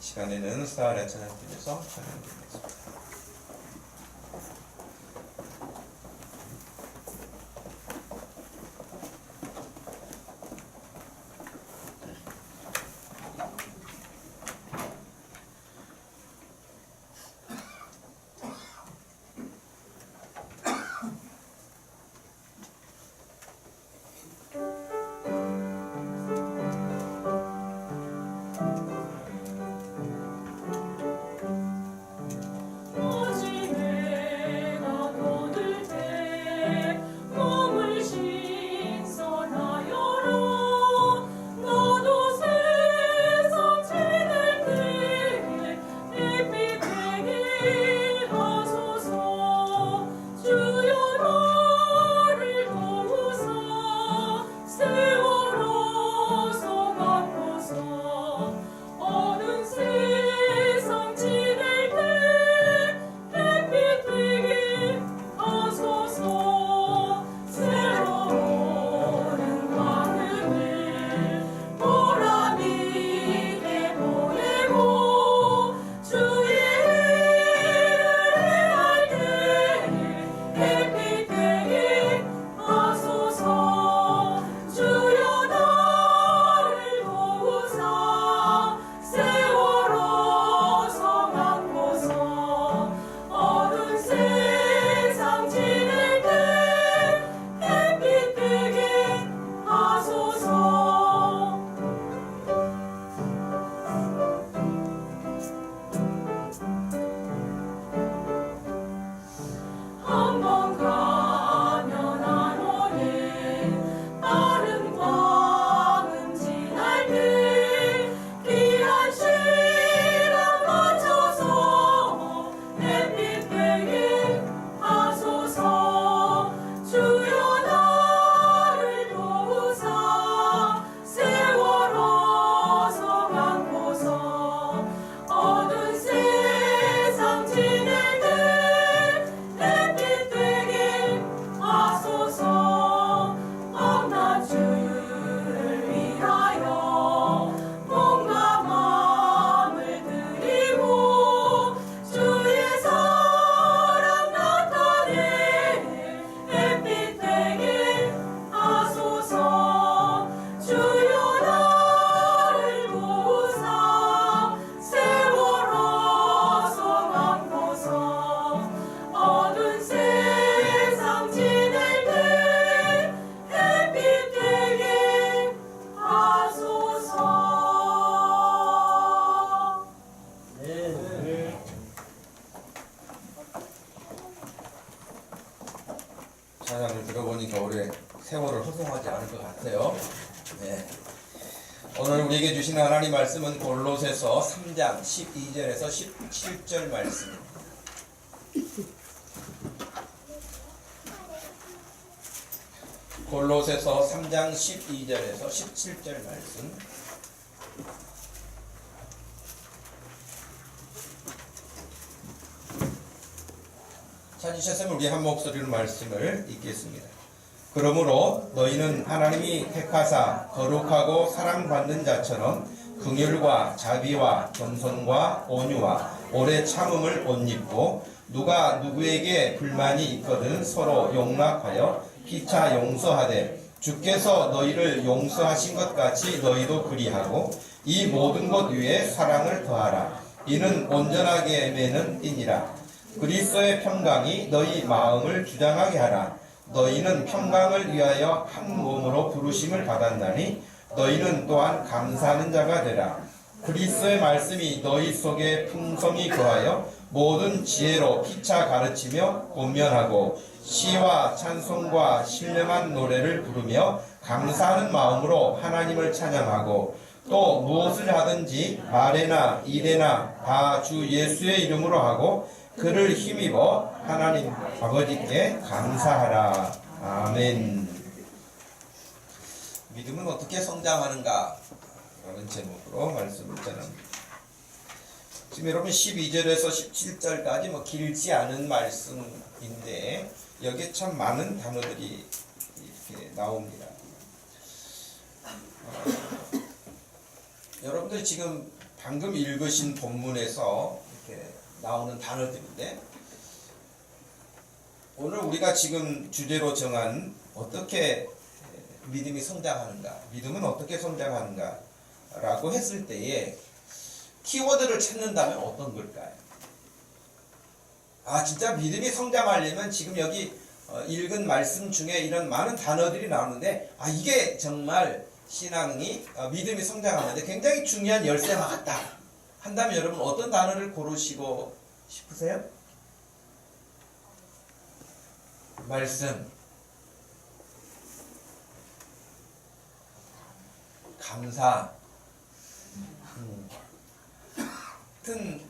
시간에는 사활의 찬양팀에서 찬양드리겠습니다. 찬양을 들어보니까 올해 세월을 허송하지 않을 것 같아요. 네. 오늘 우리에게 주신 하나님 말씀은 골로새서 3장 12절에서 17절 말씀입니다. 골로새서 3장 12절에서 17절 말씀. 찾으셨으면 우리 한 목소리로 말씀을 읽겠습니다. 그러므로 너희는 하나님이 택하사 거룩하고 사랑받는 자처럼 긍휼과 자비와 겸손과 온유와 오래 참음을 옷 입고 누가 누구에게 불만이 있거든 서로 용납하여 피차 용서하되 주께서 너희를 용서하신 것 같이 너희도 그리하고 이 모든 것 위에 사랑을 더하라. 이는 온전하게 매는 띠니라. 그리스도의 평강이 너희 마음을 주장하게 하라. 너희는 평강을 위하여 한 몸으로 부르심을 받았나니 너희는 또한 감사하는 자가 되라. 그리스도의 말씀이 너희 속에 풍성히 거하여 모든 지혜로 피차 가르치며 권면하고 시와 찬송과 신령한 노래를 부르며 감사하는 마음으로 하나님을 찬양하고 또 무엇을 하든지 말에나 일에나 다 주 예수의 이름으로 하고 그를 힘입어 하나님 아버지께 감사하라. 아멘. 믿음은 어떻게 성장하는가? 라는 제목으로 말씀을 전합니다. 지금 여러분 12절에서 17절까지 길지 않은 말씀인데 여기에 참 많은 단어들이 이렇게 나옵니다. 여러분들 지금 방금 읽으신 본문에서 이렇게 나오는 단어들인데, 오늘 우리가 지금 주제로 정한 어떻게 믿음이 성장하는가, 믿음은 어떻게 성장하는가 라고 했을 때에 키워드를 찾는다면 어떤 걸까요? 진짜 믿음이 성장하려면 지금 여기 읽은 말씀 중에 이런 많은 단어들이 나오는데, 이게 정말 신앙이 믿음이 성장하는데 굉장히 중요한 열쇠가 같다 한다면 여러분 어떤 단어를 고르시고 싶으세요? 말씀, 감사, 하여튼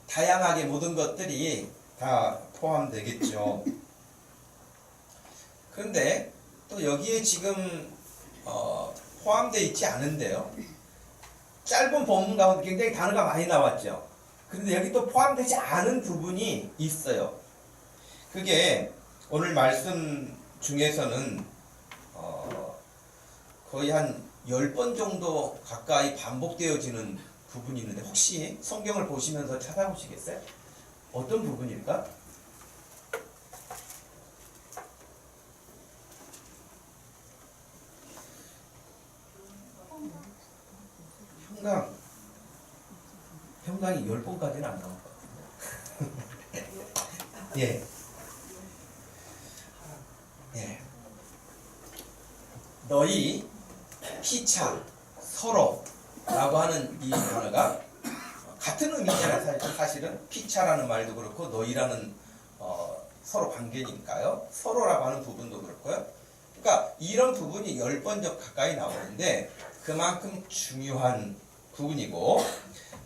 다양하게 모든 것들이 다 포함되겠죠. 그런데 또 여기에 지금 포함되어 있지 않은데요. 짧은 본문 가운데 굉장히 단어가 많이 나왔죠. 그런데 여기 또 포함되지 않은 부분이 있어요. 그게 오늘 말씀 중에서는 거의 한 10번 정도 가까이 반복되어지는 부분이 있는데, 혹시 성경을 보시면서 찾아보시겠어요? 어떤 부분일까? 평강이 10번까지는 안 나올 것 같은데. 예. 너희 피차 서로라고 하는 이 단어가 같은 의미잖아요. 사실은 피차라는 말도 그렇고 너희라는 서로 관계니까요. 서로라고 하는 부분도 그렇고요. 그러니까 이런 부분이 10번 가까이 나오는데 그만큼 중요한 부분이고,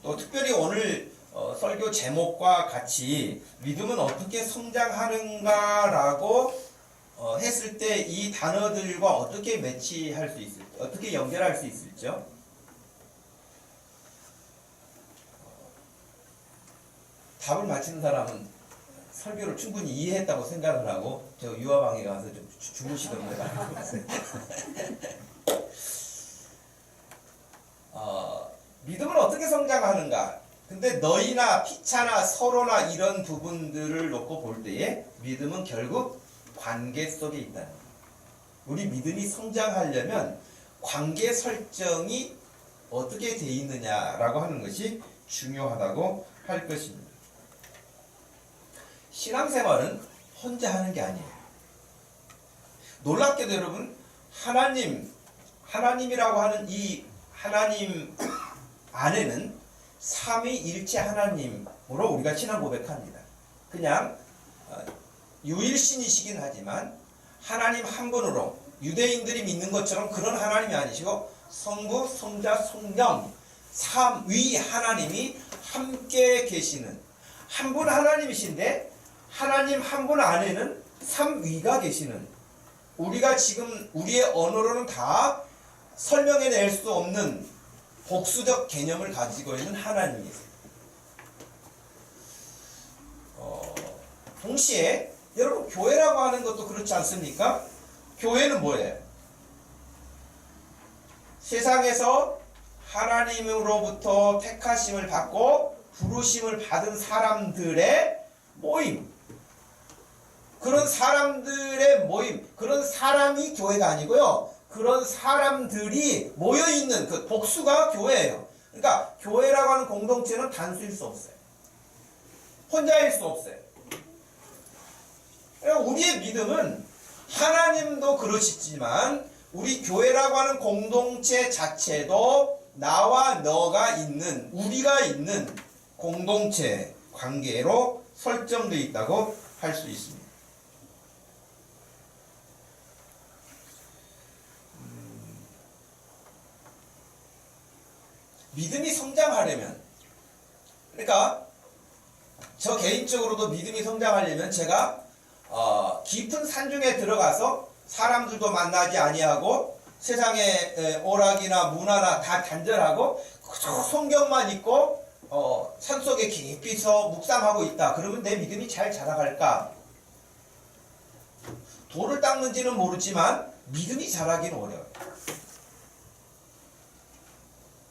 또 특별히 오늘 설교 제목과 같이 믿음은 어떻게 성장하는가라고 했을 때 이 단어들과 어떻게 매치할 수 있을지, 어떻게 연결할 수 있을지요? 답을 맞히는 사람은 설교를 충분히 이해했다고 생각을 하고 저 유아방에 가서 좀 주무시던데 말이에요. 믿음은 어떻게 성장하는가? 근데 너희나 피차나 서로나 이런 부분들을 놓고 볼 때에 믿음은 결국 관계 속에 있다는 거예요. 우리 믿음이 성장하려면 관계 설정이 어떻게 돼 있느냐라고 하는 것이 중요하다고 할 것입니다. 신앙생활은 혼자 하는 게 아니에요. 놀랍게도 여러분, 하나님이라고 하는 이 하나님 안에는 삼위일체 하나님으로 우리가 신앙 고백합니다. 그냥 유일신이시긴 하지만 하나님 한 분으로 유대인들이 믿는 것처럼 그런 하나님이 아니시고 성부, 성자, 성령 삼위 하나님이 함께 계시는 한 분 하나님이신데, 하나님 한 분 안에는 삼위가 계시는, 우리가 지금 우리의 언어로는 다 설명해낼 수 없는 복수적 개념을 가지고 있는 하나님이세요. 동시에 여러분 교회라고 하는 것도 그렇지 않습니까? 교회는 뭐예요? 세상에서 하나님으로부터 택하심을 받고 부르심을 받은 사람들의 모임, 그런 사람들의 모임, 그런 사람이 교회가 아니고요, 그런 사람들이 모여있는 그 복수가 교회예요. 그러니까 교회라고 하는 공동체는 단수일 수 없어요. 혼자일 수 없어요. 그러니까 우리의 믿음은 하나님도 그러시지만 우리 교회라고 하는 공동체 자체도 나와 너가 있는, 우리가 있는 공동체 관계로 설정되어 있다고 할 수 있습니다. 믿음이 성장하려면, 그러니까 저 개인적으로도 믿음이 성장하려면 제가 깊은 산중에 들어가서 사람들도 만나지 아니하고 세상의 오락이나 문화나 다 단절하고 성경만 읽고 산속에 깊이서 묵상하고 있다. 그러면 내 믿음이 잘 자라갈까? 돌을 닦는지는 모르지만 믿음이 자라기는 어려워요.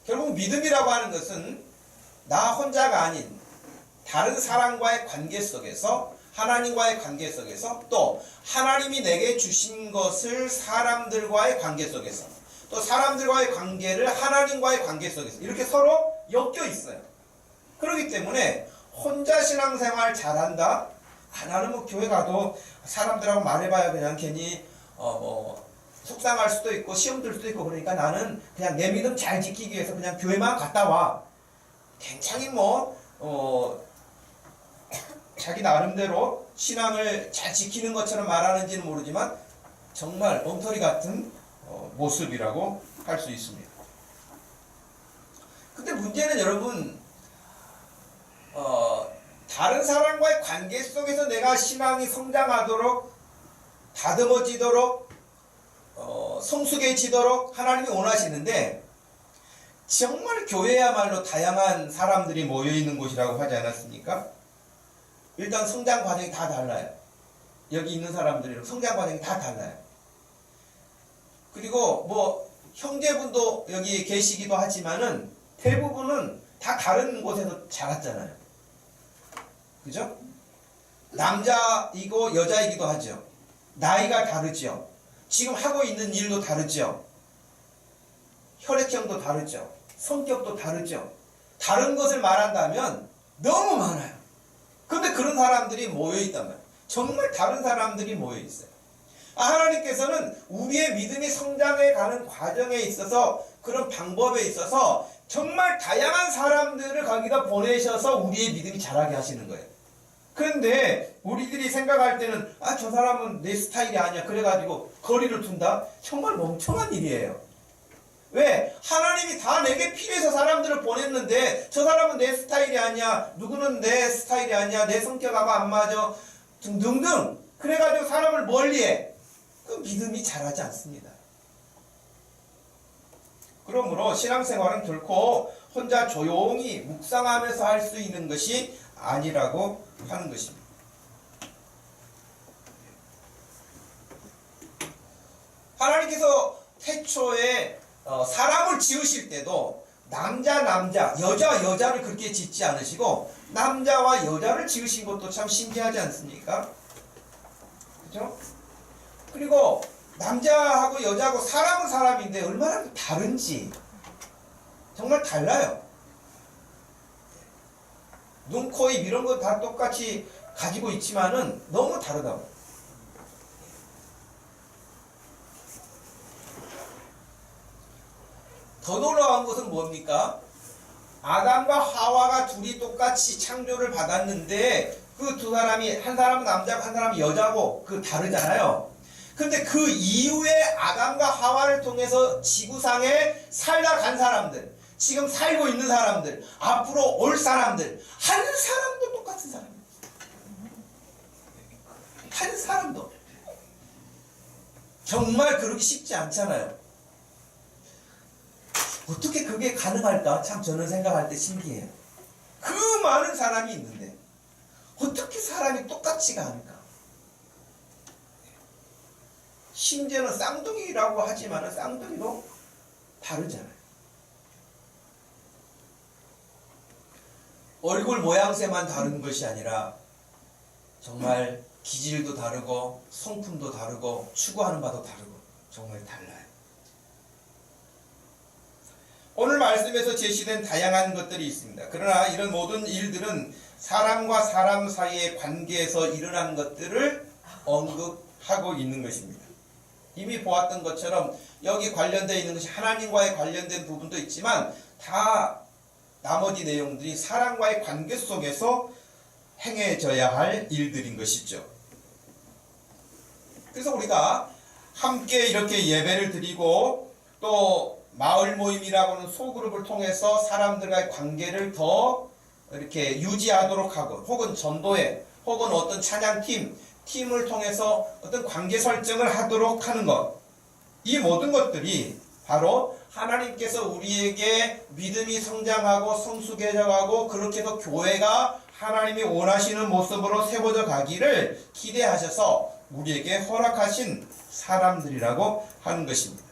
결국 믿음이라고 하는 것은 나 혼자가 아닌 다른 사람과의 관계 속에서, 하나님과의 관계 속에서, 또 하나님이 내게 주신 것을 사람들과의 관계 속에서, 또 사람들과의 관계를 하나님과의 관계 속에서 이렇게 서로 엮여 있어요. 그렇기 때문에 혼자 신앙생활 잘한다? 나는 뭐 교회 가도 사람들하고 말해봐야 그냥 괜히 속상할 수도 있고 시험 들 수도 있고, 그러니까 나는 그냥 내 믿음 잘 지키기 위해서 그냥 교회만 갔다 와. 굉장히 자기 나름대로 신앙을 잘 지키는 것처럼 말하는지는 모르지만 정말 엉터리 같은 모습이라고 할 수 있습니다. 근데 문제는 여러분, 다른 사람과의 관계 속에서 내가 신앙이 성장하도록, 다듬어지도록, 성숙해지도록 하나님이 원하시는데, 정말 교회야말로 다양한 사람들이 모여있는 곳이라고 하지 않았습니까? 일단 성장 과정이 다 달라요. 여기 있는 사람들이랑 성장 과정이 다 달라요. 그리고 형제분도 여기 계시기도 하지만은 대부분은 다 다른 곳에서 자랐잖아요. 그죠? 남자이고 여자이기도 하죠. 나이가 다르죠. 지금 하고 있는 일도 다르죠. 혈액형도 다르죠. 성격도 다르죠. 다른 것을 말한다면 너무 많아요. 그런데 그런 사람들이 모여있단 말이에요. 정말 다른 사람들이 모여있어요. 하나님께서는 우리의 믿음이 성장해가는 과정에 있어서, 그런 방법에 있어서 정말 다양한 사람들을 거기다 보내셔서 우리의 믿음이 자라게 하시는 거예요. 그런데 우리들이 생각할 때는 저 사람은 내 스타일이 아니야, 그래가지고 거리를 둔다? 정말 멍청한 일이에요. 왜? 하나님이 다 내게 필요해서 사람들을 보냈는데 저 사람은 내 스타일이 아니야, 누구는 내 스타일이 아니야, 내 성격하고 안 맞아 등등등, 그래가지고 사람을 멀리해. 그 믿음이 자라지 않습니다. 그러므로 신앙생활은 결코 혼자 조용히 묵상하면서 할 수 있는 것이 아니라고 하는 것입니다. 하나님께서 태초에 사람을 지으실 때도 남자, 여자를 그렇게 짓지 않으시고 남자와 여자를 지으신 것도 참 신기하지 않습니까? 그죠? 그리고 남자하고 여자하고 사람은 사람인데 얼마나 다른지 정말 달라요. 눈, 코, 입 이런 거 다 똑같이 가지고 있지만은 너무 다르다고. 더 놀라운 것은 뭡니까? 아담과 하와가 둘이 똑같이 창조를 받았는데 그 두 사람이, 한 사람은 남자고 한 사람은 여자고 그 다르잖아요. 근데 그 이후에 아담과 하와를 통해서 지구상에 살아간 사람들, 지금 살고 있는 사람들, 앞으로 올 사람들, 한 사람도 똑같은 사람이에요. 한 사람도. 정말 그러기 쉽지 않잖아요. 어떻게 그게 가능할까? 참 저는 생각할 때 신기해요. 그 많은 사람이 있는데 어떻게 사람이 똑같지가 않을까? 심지어는 쌍둥이라고 하지만 쌍둥이도 다르잖아요. 얼굴 모양새만 다른 것이 아니라 정말 기질도 다르고 성품도 다르고 추구하는 바도 다르고 정말 달라요. 오늘 말씀에서 제시된 다양한 것들이 있습니다. 그러나 이런 모든 일들은 사람과 사람 사이의 관계에서 일어난 것들을 언급하고 있는 것입니다. 이미 보았던 것처럼 여기 관련되어 있는 것이 하나님과의 관련된 부분도 있지만 다 나머지 내용들이 사람과의 관계 속에서 행해져야 할 일들인 것이죠. 그래서 우리가 함께 이렇게 예배를 드리고 또 마을 모임이라고는 소그룹을 통해서 사람들과의 관계를 더 이렇게 유지하도록 하고, 혹은 전도회, 혹은 어떤 찬양팀을 통해서 어떤 관계 설정을 하도록 하는 것, 이 모든 것들이 바로 하나님께서 우리에게 믿음이 성장하고 성숙해져가고 그렇게 해서 교회가 하나님이 원하시는 모습으로 세워져 가기를 기대하셔서 우리에게 허락하신 사람들이라고 하는 것입니다.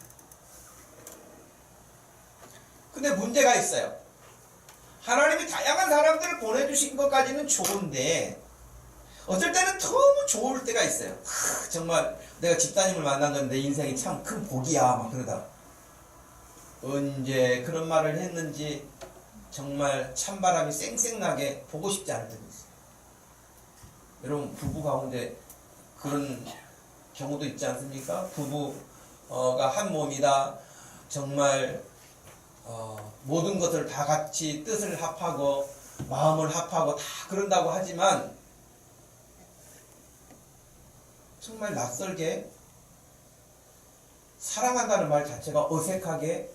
근데 문제가 있어요. 하나님이 다양한 사람들을 보내주신 것까지는 좋은데 어쩔 때는 너무 좋을 때가 있어요. 정말 내가 집사님을 만난 건 내 인생이 참 큰 복이야 막 그러다 언제 그런 말을 했는지 정말 찬바람이 쌩쌩나게 보고 싶지 않을 때도 있어요. 여러분 부부 가운데 그런 경우도 있지 않습니까? 부부가 한 몸이다. 정말 모든 것을 다 같이 뜻을 합하고 마음을 합하고 다 그런다고 하지만 정말 낯설게 사랑한다는 말 자체가 어색하게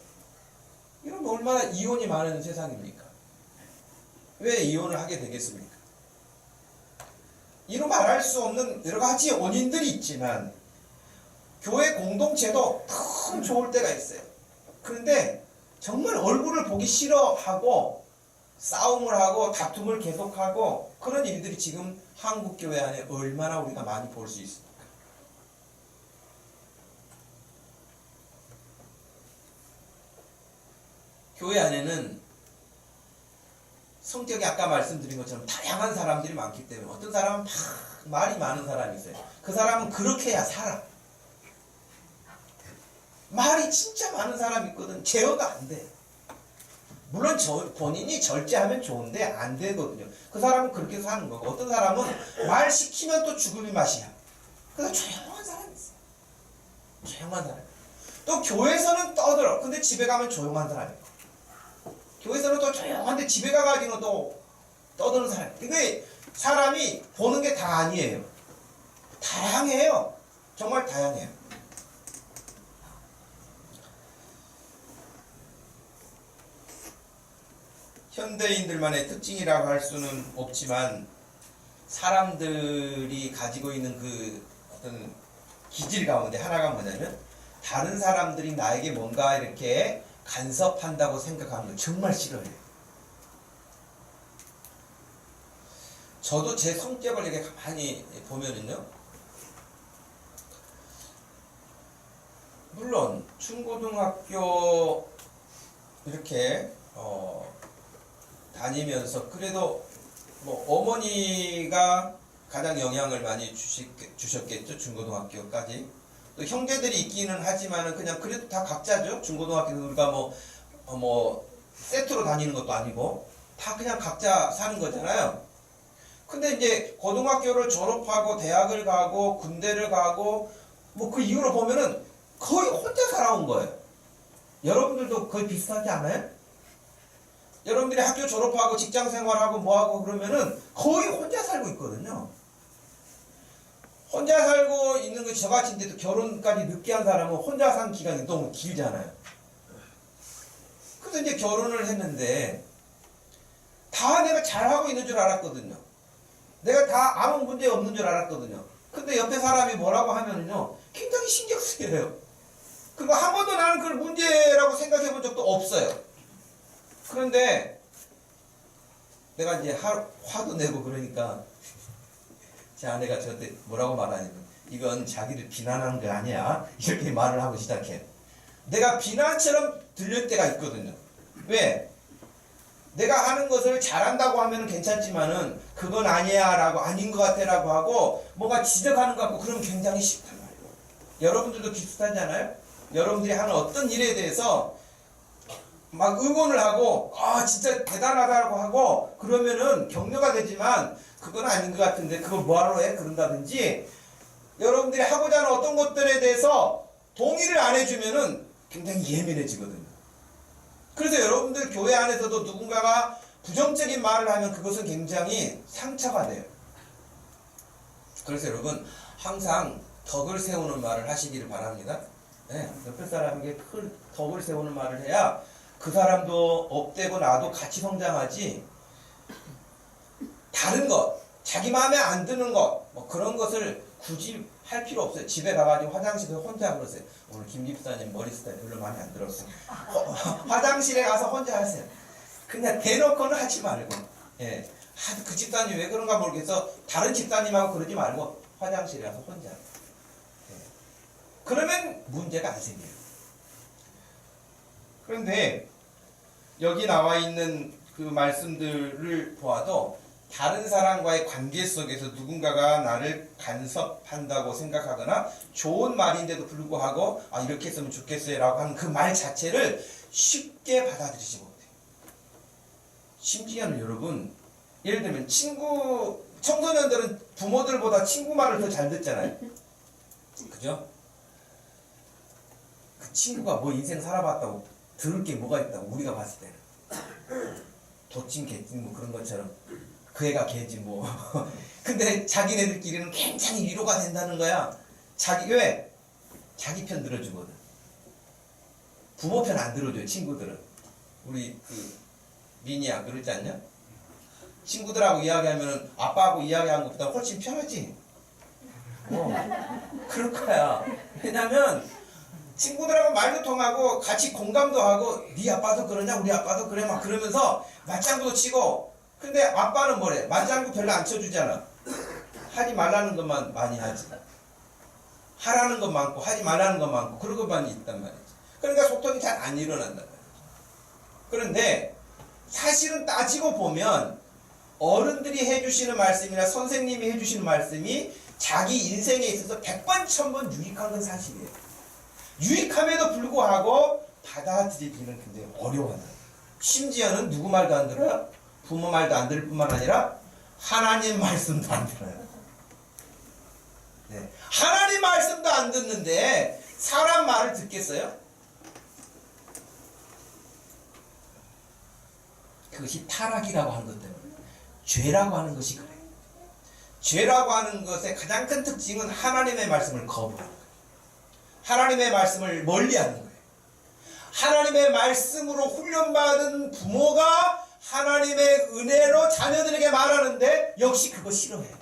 이러면 얼마나 이혼이 많은 세상입니까? 왜 이혼을 하게 되겠습니까? 이루 말할 수 없는 여러 가지 원인들이 있지만 교회 공동체도 참 좋을 때가 있어요. 그런데 정말 얼굴을 보기 싫어하고 싸움을 하고 다툼을 계속하고 그런 일들이 지금 한국 교회 안에 얼마나 우리가 많이 볼 수 있습니까? 교회 안에는 성격이 아까 말씀드린 것처럼 다양한 사람들이 많기 때문에 어떤 사람은 막 말이 많은 사람이 있어요. 그 사람은 그렇게 해야 살아. 말이 진짜 많은 사람이 있거든. 제어가 안 돼. 물론 본인이 절제하면 좋은데 안 되거든요. 그 사람은 그렇게 사는 거고 어떤 사람은 말 시키면 또 죽을 맛이야. 그래서 조용한 사람이 있어요. 조용한 사람. 또 교회에서는 떠들어. 근데 집에 가면 조용한 사람이 있고 교회에서는 또 조용한데 집에 가가지고 또 떠드는 사람. 이게 사람이 보는 게 다 아니에요. 다양해요. 정말 다양해요. 현대인들만의 특징이라고 할 수는 없지만 사람들이 가지고 있는 그 어떤 기질 가운데 하나가 뭐냐면 다른 사람들이 나에게 뭔가 이렇게 간섭한다고 생각하는 걸 정말 싫어해요. 저도 제 성격을 이렇게 가만히 보면은요, 물론 중고등학교 이렇게 다니면서 그래도 뭐 어머니가 가장 영향을 많이 주셨겠죠. 중고등학교까지. 또 형제들이 있기는 하지만은 그냥 그래도 다 각자죠. 중고등학교는 우리가 뭐 세트로 다니는 것도 아니고 다 그냥 각자 사는 거잖아요. 근데 이제 고등학교를 졸업하고 대학을 가고 군대를 가고 뭐 그 이후로 보면은 거의 혼자 살아온 거예요. 여러분들도 거의 비슷하지 않아요? 여러분들이 학교 졸업하고 직장 생활하고 뭐하고 그러면은 거의 혼자 살고 있거든요. 혼자 살고 있는 것이 저같이인데도 결혼까지 늦게 한 사람은 혼자 산 기간이 너무 길잖아요. 그래서 이제 결혼을 했는데 다 내가 잘하고 있는 줄 알았거든요. 내가 다 아무 문제 없는 줄 알았거든요. 근데 옆에 사람이 뭐라고 하면은요 굉장히 신경 쓰여요. 그리고 한 번도 나는 그걸 문제라고 생각해 본 적도 없어요. 그런데 내가 이제 화도 내고 그러니까 제 아내가 저한테 뭐라고 말하냐면 이건 자기를 비난하는 게 아니야 이렇게 말을 하고 시작해. 내가 비난처럼 들릴 때가 있거든요. 왜? 내가 하는 것을 잘한다고 하면 괜찮지만은 그건 아니야 라고 아닌 것 같아 라고 하고 뭔가 지적하는 것 같고 그러면 굉장히 싫단 말이에요. 여러분들도 비슷하지 않아요? 여러분들이 하는 어떤 일에 대해서 막 응원을 하고 진짜 대단하다고 하고 그러면은 격려가 되지만 그건 아닌 것 같은데 그걸 뭐하러 해? 그런다든지 여러분들이 하고자 하는 어떤 것들에 대해서 동의를 안 해주면은 굉장히 예민해지거든요. 그래서 여러분들 교회 안에서도 누군가가 부정적인 말을 하면 그것은 굉장히 상처가 돼요. 그래서 여러분 항상 덕을 세우는 말을 하시기를 바랍니다. 네, 옆에 사람에게 큰 덕을 세우는 말을 해야 그 사람도 업되고 나도 같이 성장하지 다른 것, 자기 마음에 안 드는 것, 뭐 그런 것을 굳이 할 필요 없어요. 집에 가가지고 화장실에서 혼자 그러세요. 오늘 김 집사님 머리 스타일 별로 마음에 안 들었어요. 화장실에 가서 혼자 하세요. 그냥 대놓고는 하지 말고. 예. 그 집사님 왜 그런가 모르겠어. 다른 집사님하고 그러지 말고 화장실에 가서 혼자. 예. 그러면 문제가 안 생겨요. 그런데 여기 나와 있는 그 말씀들을 보아도 다른 사람과의 관계 속에서 누군가가 나를 간섭한다고 생각하거나 좋은 말인데도 불구하고 이렇게 했으면 좋겠어요 라고 하는 그 말 자체를 쉽게 받아들이지 못해요. 심지어는 여러분, 예를 들면 청소년들은 부모들보다 친구 말을 더 잘 듣잖아요. 그죠? 그 친구가 뭐 인생 살아봤다고 들을 게 뭐가 있다고 우리가 봤을 때는 도찐 개찐 뭐 그런 것처럼 그 애가 개지 뭐. 근데 자기네들끼리는 굉장히 위로가 된다는 거야. 왜? 자기 편 들어주거든. 부모 편 안 들어줘요, 친구들은. 우리 민이야 그러지 않냐? 친구들하고 이야기하면 아빠하고 이야기하는 것보다 훨씬 편하지. 그럴 거야. 왜냐면 친구들하고 말도 통하고 같이 공감도 하고 네 아빠도 그러냐 우리 아빠도 그래 막 그러면서 맞장구도 치고. 근데 아빠는 뭐래? 맞장구 별로 안 쳐주잖아. 하지 말라는 것만 많이 하지. 하라는 것 많고 하지 말라는 것 많고 그런 것만 있단 말이지. 그러니까 소통이 잘 안 일어난단 말이지. 그런데 사실은 따지고 보면 어른들이 해주시는 말씀이나 선생님이 해주시는 말씀이 자기 인생에 있어서 100번 1000번 유익한 건 사실이에요. 유익함에도 불구하고 받아들이기는 굉장히 어려워요. 심지어는 누구 말도 안 들어요? 부모 말도 안 들을 뿐만 아니라 하나님 말씀도 안 들어요. 네. 하나님 말씀도 안 듣는데 사람 말을 듣겠어요? 그것이 타락이라고 하는 것 때문에, 죄라고 하는 것이 그래요. 죄라고 하는 것의 가장 큰 특징은 하나님의 말씀을 거부하는 거예요. 하나님의 말씀을 멀리하는 거예요. 하나님의 말씀으로 훈련받은 부모가 하나님의 은혜로 자녀들에게 말하는데 역시 그거 싫어해요.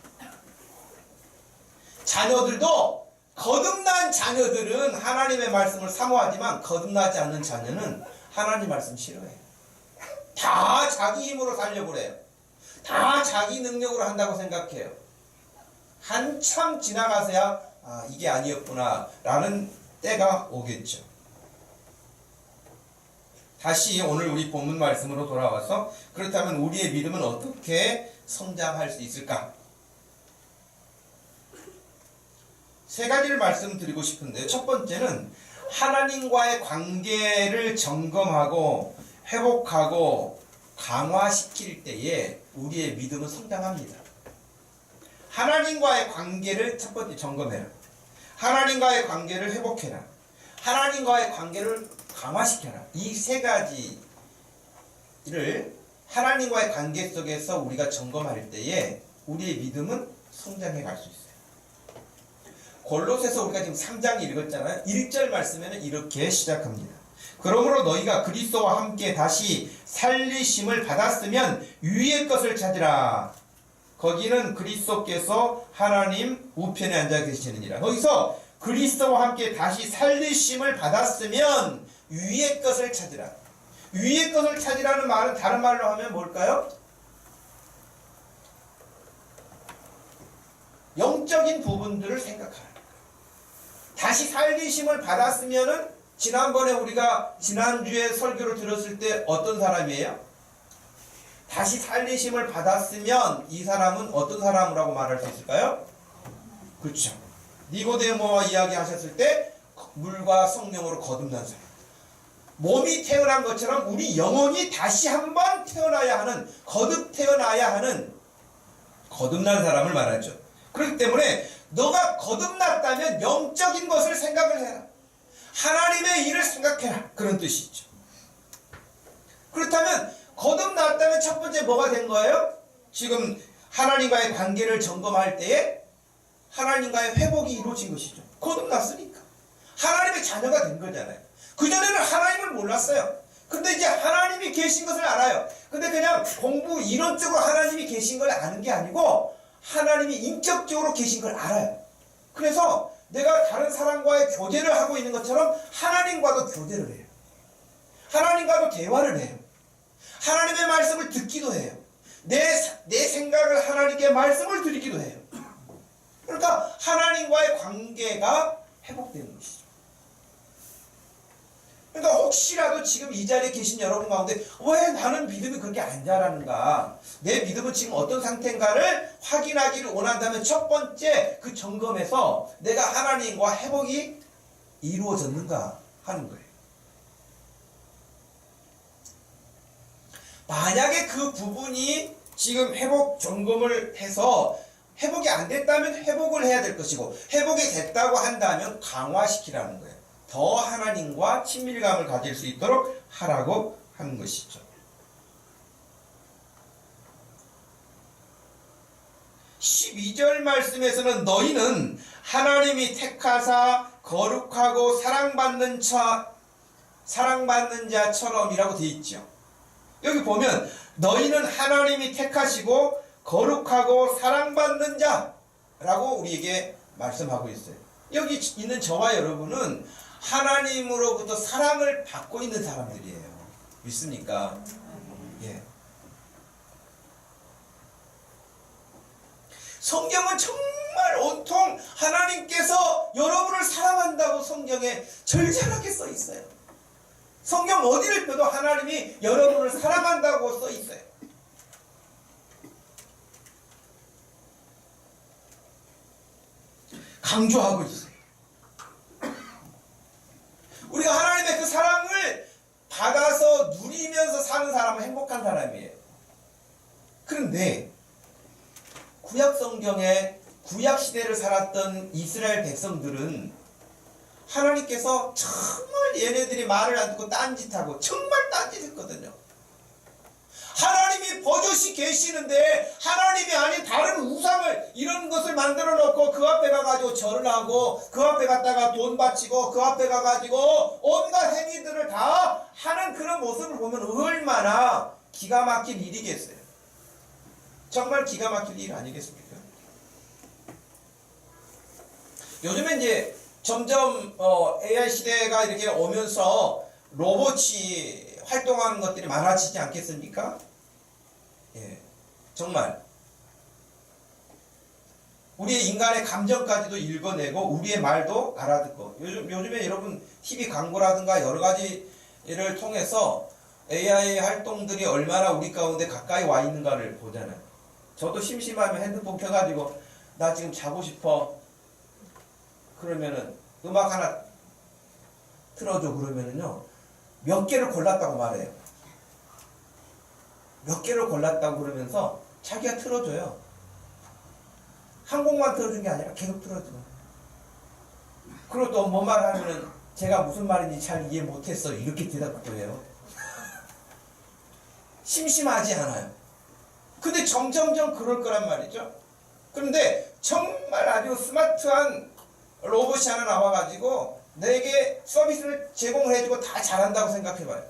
자녀들도 거듭난 자녀들은 하나님의 말씀을 사모하지만 거듭나지 않는 자녀는 하나님 말씀 싫어해요. 다 자기 힘으로 살려고 그래요. 다 자기 능력으로 한다고 생각해요. 한참 지나가서야 이게 아니었구나 라는 때가 오겠죠. 다시 오늘 우리 본문 말씀으로 돌아와서 그렇다면 우리의 믿음은 어떻게 성장할 수 있을까? 세 가지를 말씀드리고 싶은데요. 첫 번째는 하나님과의 관계를 점검하고 회복하고 강화시킬 때에 우리의 믿음은 성장합니다. 하나님과의 관계를 첫 번째 점검해라. 하나님과의 관계를 회복해라. 하나님과의 관계를 강화시켜라. 이 세 가지를 하나님과의 관계 속에서 우리가 점검할 때에 우리의 믿음은 성장해 갈 수 있어요. 골로새서 우리가 지금 3장 읽었잖아요. 1절 말씀에는 이렇게 시작합니다. 그러므로 너희가 그리스도와 함께 다시 살리심을 받았으면 위의 것을 찾으라. 거기는 그리스도께서 하나님 우편에 앉아 계시느니라. 거기서 그리스도와 함께 다시 살리심을 받았으면 위의 것을 찾으라. 위의 것을 찾으라는 말은 다른 말로 하면 뭘까요? 영적인 부분들을 생각하라. 다시 살리심을 받았으면은 지난번에 우리가 지난주에 설교를 들었을 때 어떤 사람이에요? 다시 살리심을 받았으면 이 사람은 어떤 사람이라고 말할 수 있을까요? 그렇죠. 니고데모와 이야기하셨을 때 물과 성령으로 거듭난 사람. 몸이 태어난 것처럼 우리 영혼이 다시 한번 태어나야 하는, 거듭 태어나야 하는 거듭난 사람을 말하죠. 그렇기 때문에 너가 거듭났다면 영적인 것을 생각을 해라. 하나님의 일을 생각해라. 그런 뜻이죠. 그렇다면 거듭났다면 첫 번째 뭐가 된 거예요? 지금 하나님과의 관계를 점검할 때에 하나님과의 회복이 이루어진 것이죠. 거듭났으니까. 하나님의 자녀가 된 거잖아요. 그전에는 하나님을 몰랐어요. 근데 이제 하나님이 계신 것을 알아요. 근데 그냥 공부 이론적으로 하나님이 계신 걸 아는 게 아니고 하나님이 인격적으로 계신 걸 알아요. 그래서 내가 다른 사람과의 교제를 하고 있는 것처럼 하나님과도 교제를 해요. 하나님과도 대화를 해요. 하나님의 말씀을 듣기도 해요. 내 생각을 하나님께 말씀을 드리기도 해요. 그러니까 하나님과의 관계가 회복되는 것이죠. 그러니까 혹시라도 지금 이 자리에 계신 여러분 가운데 왜 나는 믿음이 그렇게 안 자라는가? 내 믿음은 지금 어떤 상태인가를 확인하기를 원한다면 첫 번째 그 점검에서 내가 하나님과 회복이 이루어졌는가 하는 거예요. 만약에 그 부분이 지금 회복 점검을 해서 회복이 안 됐다면 회복을 해야 될 것이고, 회복이 됐다고 한다면 강화시키라는 거예요. 더 하나님과 친밀감을 가질 수 있도록 하라고 하는 것이죠. 12절 말씀에서는 너희는 하나님이 택하사 거룩하고 사랑받는 자처럼이라고 되어 있죠. 여기 보면 너희는 하나님이 택하시고 거룩하고 사랑받는 자라고 우리에게 말씀하고 있어요. 여기 있는 저와 여러분은 하나님으로부터 사랑을 받고 있는 사람들이에요. 믿습니까? 예. 성경은 정말 온통 하나님께서 여러분을 사랑한다고 성경에 절절하게 써 있어요. 성경 어디를 펴도 하나님이 여러분을 사랑한다고 써 있어요. 강조하고 있어요. 우리가 하나님의 그 사랑을 받아서 누리면서 사는 사람은 행복한 사람이에요. 그런데 구약 성경에 구약 시대를 살았던 이스라엘 백성들은 하나님께서 정말 얘네들이 말을 안 듣고 딴짓하고 정말 딴짓했거든요. 하나님이 버젓이 계시는데 하나님이 아닌 다른 우상을 이런 것을 만들어 놓고 그 앞에 가가지고 절을 하고 그 앞에 갔다가 돈 바치고 그 앞에 가가지고 온갖 행위들을 다 하는 그런 모습을 보면 얼마나 기가 막힌 일이겠어요. 정말 기가 막힐 일 아니겠습니까? 요즘에 이제 점점 AI 시대가 이렇게 오면서 로봇이 활동하는 것들이 많아지지 않겠습니까? 예, 정말 우리의 인간의 감정까지도 읽어내고 우리의 말도 알아듣고 요즘에 여러분 TV 광고라든가 여러 가지를 통해서 AI 활동들이 얼마나 우리 가운데 가까이 와 있는가를 보잖아요. 저도 심심하면 핸드폰 켜가지고 나 지금 자고 싶어 그러면은 음악 하나 틀어줘 그러면은요 몇 개를 골랐다고 말해요. 몇 개를 골랐다고 그러면서 자기가 틀어줘요. 한 곡만 틀어준 게 아니라 계속 틀어줘. 그리고 또 뭐 말하면은 제가 무슨 말인지 잘 이해 못했어 이렇게 대답도 해요. 심심하지 않아요. 근데 점점점 그럴 거란 말이죠. 그런데 정말 아주 스마트한 로봇이 하나 나와가지고 내게 서비스를 제공을 해주고 다 잘한다고 생각해봐요.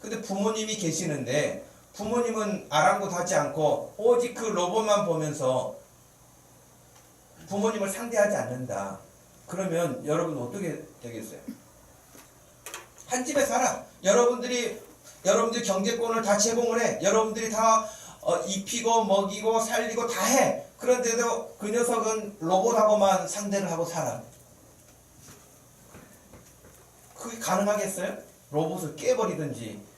근데 부모님이 계시는데 부모님은 아랑곳하지 않고 오직 그 로봇만 보면서 부모님을 상대하지 않는다. 그러면 여러분 어떻게 되겠어요? 한 집에 살아. 여러분들 경제권을 다 제공을 해. 여러분들이 다 입히고 먹이고 살리고 다 해. 그런데도 그 녀석은 로봇하고만 상대를 하고 살아. 그게 가능하겠어요? 로봇을 깨버리든지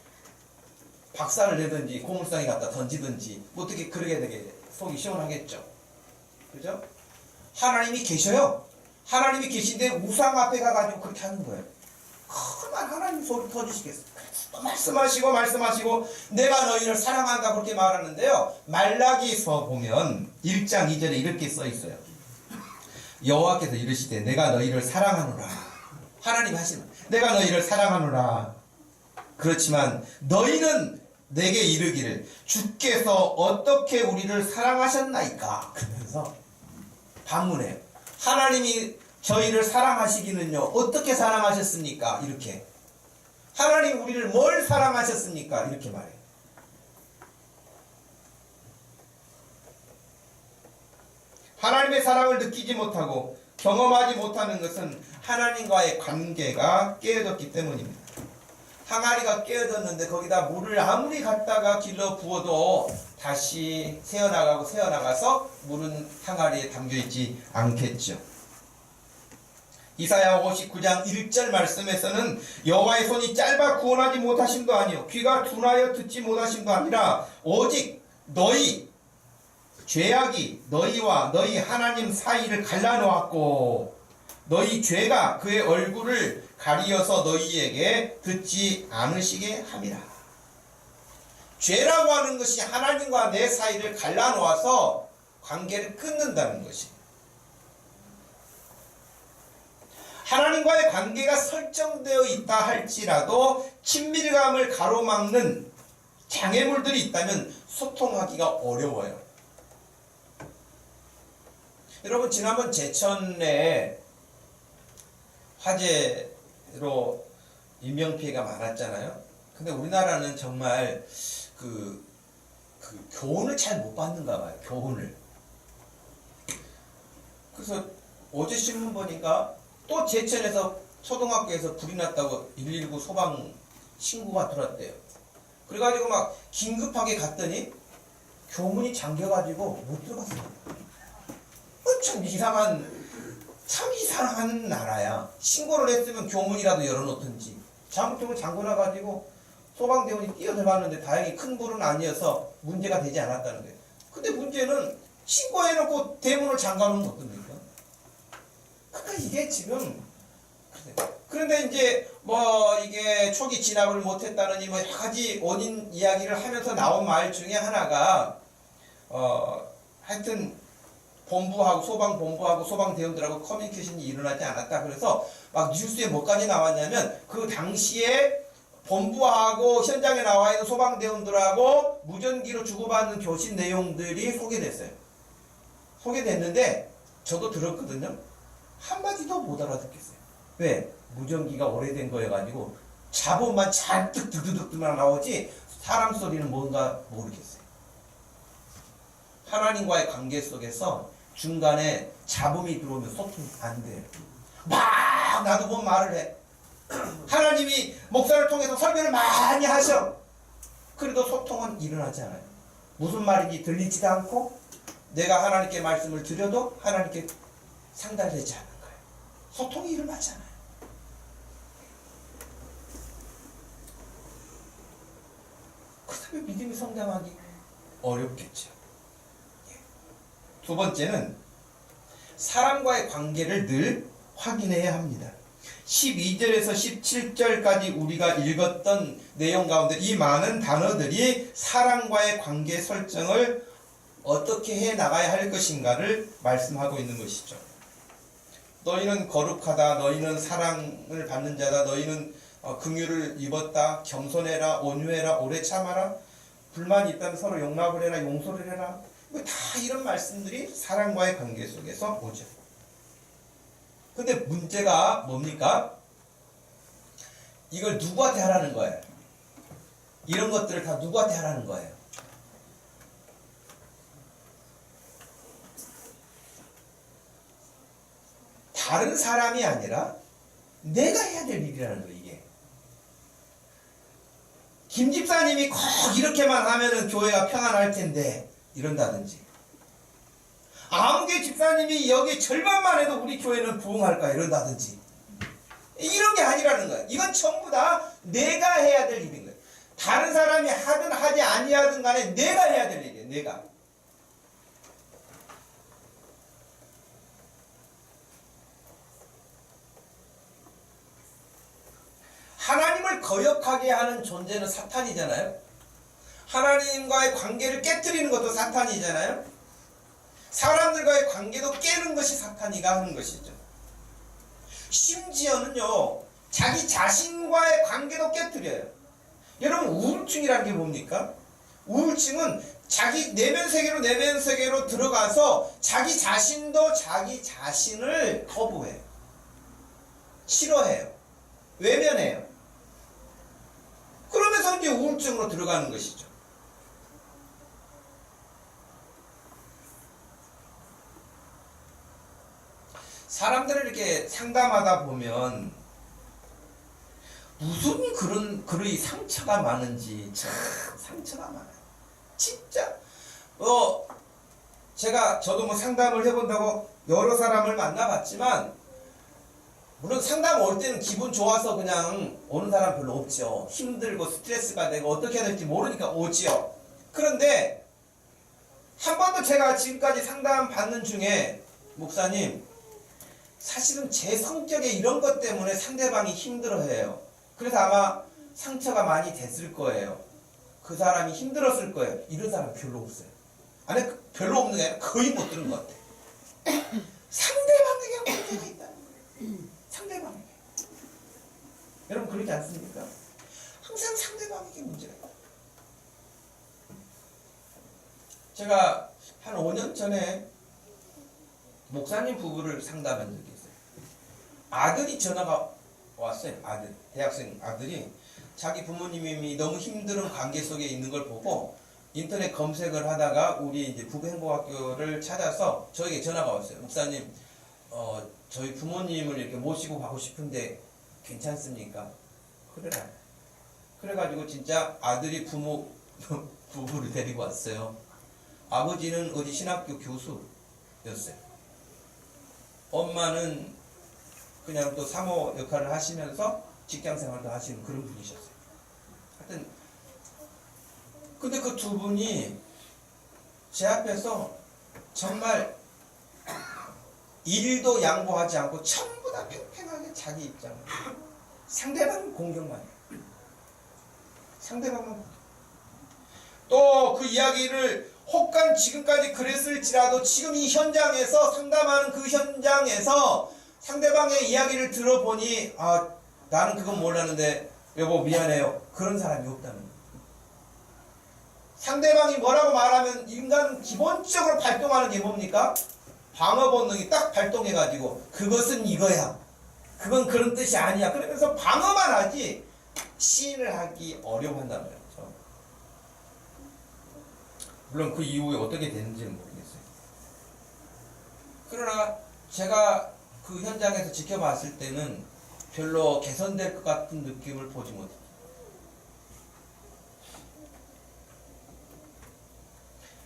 박살을 내든지 고물상에 갖다 던지든지 뭐 어떻게 그러게 되게 속이 시원하겠죠. 그죠? 하나님이 계셔요. 하나님이 계신데 우상 앞에 가가지고 그렇게 하는 거예요. 그만 하나님 소리 터지시겠어요. 말씀하시고 내가 너희를 사랑한다 그렇게 말하는데요. 말라기서 보면 1장 2절에 이렇게 써 있어요. 여호와께서 이르시되 내가 너희를 사랑하노라. 하나님 하시는 내가 너희를 사랑하노라. 그렇지만 너희는 내게 이르기를 주께서 어떻게 우리를 사랑하셨나이까. 그러면서 반문해요. 하나님이 저희를 사랑하시기는요 어떻게 사랑하셨습니까? 이렇게. 하나님 우리를 뭘 사랑하셨습니까? 이렇게 말해요. 하나님의 사랑을 느끼지 못하고 경험하지 못하는 것은 하나님과의 관계가 깨어졌기 때문입니다. 항아리가 깨어졌는데 거기다 물을 아무리 갖다가 길러 부어도 다시 새어나가서 물은 항아리에 담겨있지 않겠죠. 이사야 59장 1절 말씀에서는 여호와의 손이 짧아 구원하지 못하심도 아니요 귀가 둔하여 듣지 못하심도 아니라 오직 너희 죄악이 너희와 너희 하나님 사이를 갈라놓았고 너희 죄가 그의 얼굴을 가리어서 너희에게 듣지 않으시게 함이라. 죄라고 하는 것이 하나님과 내 사이를 갈라놓아서 관계를 끊는다는 것이. 하나님과의 관계가 설정되어 있다 할지라도 친밀감을 가로막는 장애물들이 있다면 소통하기가 어려워요. 여러분, 지난번 제천에 화재로 인명피해가 많았잖아요. 근데 우리나라는 정말 그 교훈을 잘 못 받는가 봐요. 교훈을. 그래서 어제 신문 보니까 또 제천에서 초등학교에서 불이 났다고 119 소방 신고가 들어왔대요. 그래가지고 막 긴급하게 갔더니 교문이 잠겨가지고 못 들어갔어요. 참 이상한 나라야. 신고를 했으면 교문이라도 열어놓든지. 잘못하면 잠궈놔가지고 소방대원이 뛰어들어갔는데 다행히 큰 불은 아니어서 문제가 되지 않았다는 거예요. 근데 문제는 신고해놓고 대문을 잠가놓으면 어떻습니까? 그러니까 이게 지금, 그런데 이제 뭐 이게 초기 진압을 못했다느니 뭐 여러 가지 원인 이야기를 하면서 나온 말 중에 하나가 하여튼 본부하고 소방본부하고 소방대원들하고 커뮤니케이션이 일어나지 않았다. 그래서 막 뉴스에 뭐까지 나왔냐면 그 당시에 본부하고 현장에 나와 있는 소방대원들하고 무전기로 주고받는 교신 내용들이 소개됐어요. 소개됐는데 저도 들었거든요. 한마디도 못 알아듣겠어요. 왜? 무전기가 오래된 거여가지고 잡음만 잔뜩 드드득만 나오지 사람 소리는 뭔가 모르겠어요. 하나님과의 관계 속에서 중간에 잡음이 들어오면 소통이 안 돼요. 막 나도 뭔 말을 해. 하나님이 목사를 통해서 설교를 많이 하셔. 그래도 소통은 일어나지 않아요. 무슨 말인지 들리지도 않고 내가 하나님께 말씀을 드려도 하나님께 상달되지 않은 거예요. 소통이 일어나지 않아요. 그렇다면 믿음이 성장하기 어렵겠죠. 두 번째는 사람과의 관계를 늘 확인해야 합니다. 12절에서 17절까지 우리가 읽었던 내용 가운데 이 많은 단어들이 사람과의 관계 설정을 어떻게 해 나가야 할 것인가를 말씀하고 있는 것이죠. 너희는 거룩하다. 너희는 사랑을 받는 자다. 너희는 긍휼을 입었다. 겸손해라. 온유해라. 오래 참아라. 불만이 있다면 서로 용납을 해라. 용서를 해라. 다 이런 말씀들이 사랑과의 관계 속에서 오죠. 근데 문제가 뭡니까? 이걸 누구한테 하라는 거예요? 이런 것들을 다 누구한테 하라는 거예요? 다른 사람이 아니라 내가 해야 될 일이라는 거예요, 이게. 김 집사님이 꼭 이렇게만 하면은 교회가 평안할 텐데, 이런다든지. 아무개 집사님이 여기 절반만 해도 우리 교회는 부흥할까, 이런다든지. 이런 게 아니라는 거예요. 이건 전부 다 내가 해야 될 일인 거예요. 다른 사람이 하든 하지 아니하든 간에 내가 해야 될 일이에요, 내가. 하나님을 거역하게 하는 존재는 사탄이잖아요. 하나님과의 관계를 깨뜨리는 것도 사탄이잖아요. 사람들과의 관계도 깨는 것이 사탄이가 하는 것이죠. 심지어는요, 자기 자신과의 관계도 깨뜨려요. 여러분, 우울증이라는 게 뭡니까? 우울증은 자기 내면 세계로 들어가서 자기 자신도 자기 자신을 거부해요. 싫어해요. 외면해요. 그러면서 이제 우울증으로 들어가는 것이죠. 사람들을 이렇게 상담하다 보면 무슨 그런 상처가 많은지 참 상처가 많아요. 진짜 저도 뭐 상담을 해본다고 여러 사람을 만나봤지만 물론 상담 올 때는 기분 좋아서 그냥 오는 사람 별로 없죠. 힘들고 스트레스가 되고 어떻게 해야 될지 모르니까 오지요. 그런데 한 번도 제가 지금까지 상담 받는 중에 목사님 사실은 제 성격에 이런 것 때문에 상대방이 힘들어해요. 그래서 아마 상처가 많이 됐을 거예요. 그 사람이 힘들었을 거예요. 이런 사람 별로 없어요. 아니 별로 없는 게 아니라 거의 못 들은 것 같아요. 상대방에게 문제가 있다. 상대방에게. 여러분 그러지 않습니까? 항상 상대방에게 문제가 있다. 제가 한 5년 전에 목사님 부부를 상담한 적이 있어요. 아들이 전화가 왔어요. 아들, 대학생 아들이 자기 부모님이 너무 힘든 관계 속에 있는 걸 보고 인터넷 검색을 하다가 우리 이제 부부행복학교를 찾아서 저에게 전화가 왔어요. 목사님, 저희 부모님을 이렇게 모시고 가고 싶은데 괜찮습니까? 그래라. 그래가지고 진짜 아들이 부부를 데리고 왔어요. 아버지는 어디 신학교 교수였어요. 엄마는 그냥 또 사모 역할을 하시면서 직장 생활도 하시는 그런 분이셨어요. 하여튼 근데 그 두 분이 제 앞에서 정말 일도 양보하지 않고 전부 다 팽팽하게 자기 입장을 상대방 공격만 해요. 상대방만 또 그 이야기를 혹간 지금까지 그랬을지라도 지금 이 현장에서 상담하는 그 현장에서 상대방의 이야기를 들어보니 아 나는 그건 몰랐는데 여보 미안해요. 그런 사람이 없다는 거예요. 상대방이 뭐라고 말하면 인간은 기본적으로 발동하는 게 뭡니까? 방어 본능이 딱 발동해가지고 그것은 이거야. 그건 그런 뜻이 아니야. 그러면서 방어만 하지 시인을 하기 어려워한다는 거죠. 물론 그 이후에 어떻게 되는지는 모르겠어요. 그러나 제가 그 현장에서 지켜봤을 때는 별로 개선될 것 같은 느낌을 보지 못했어요.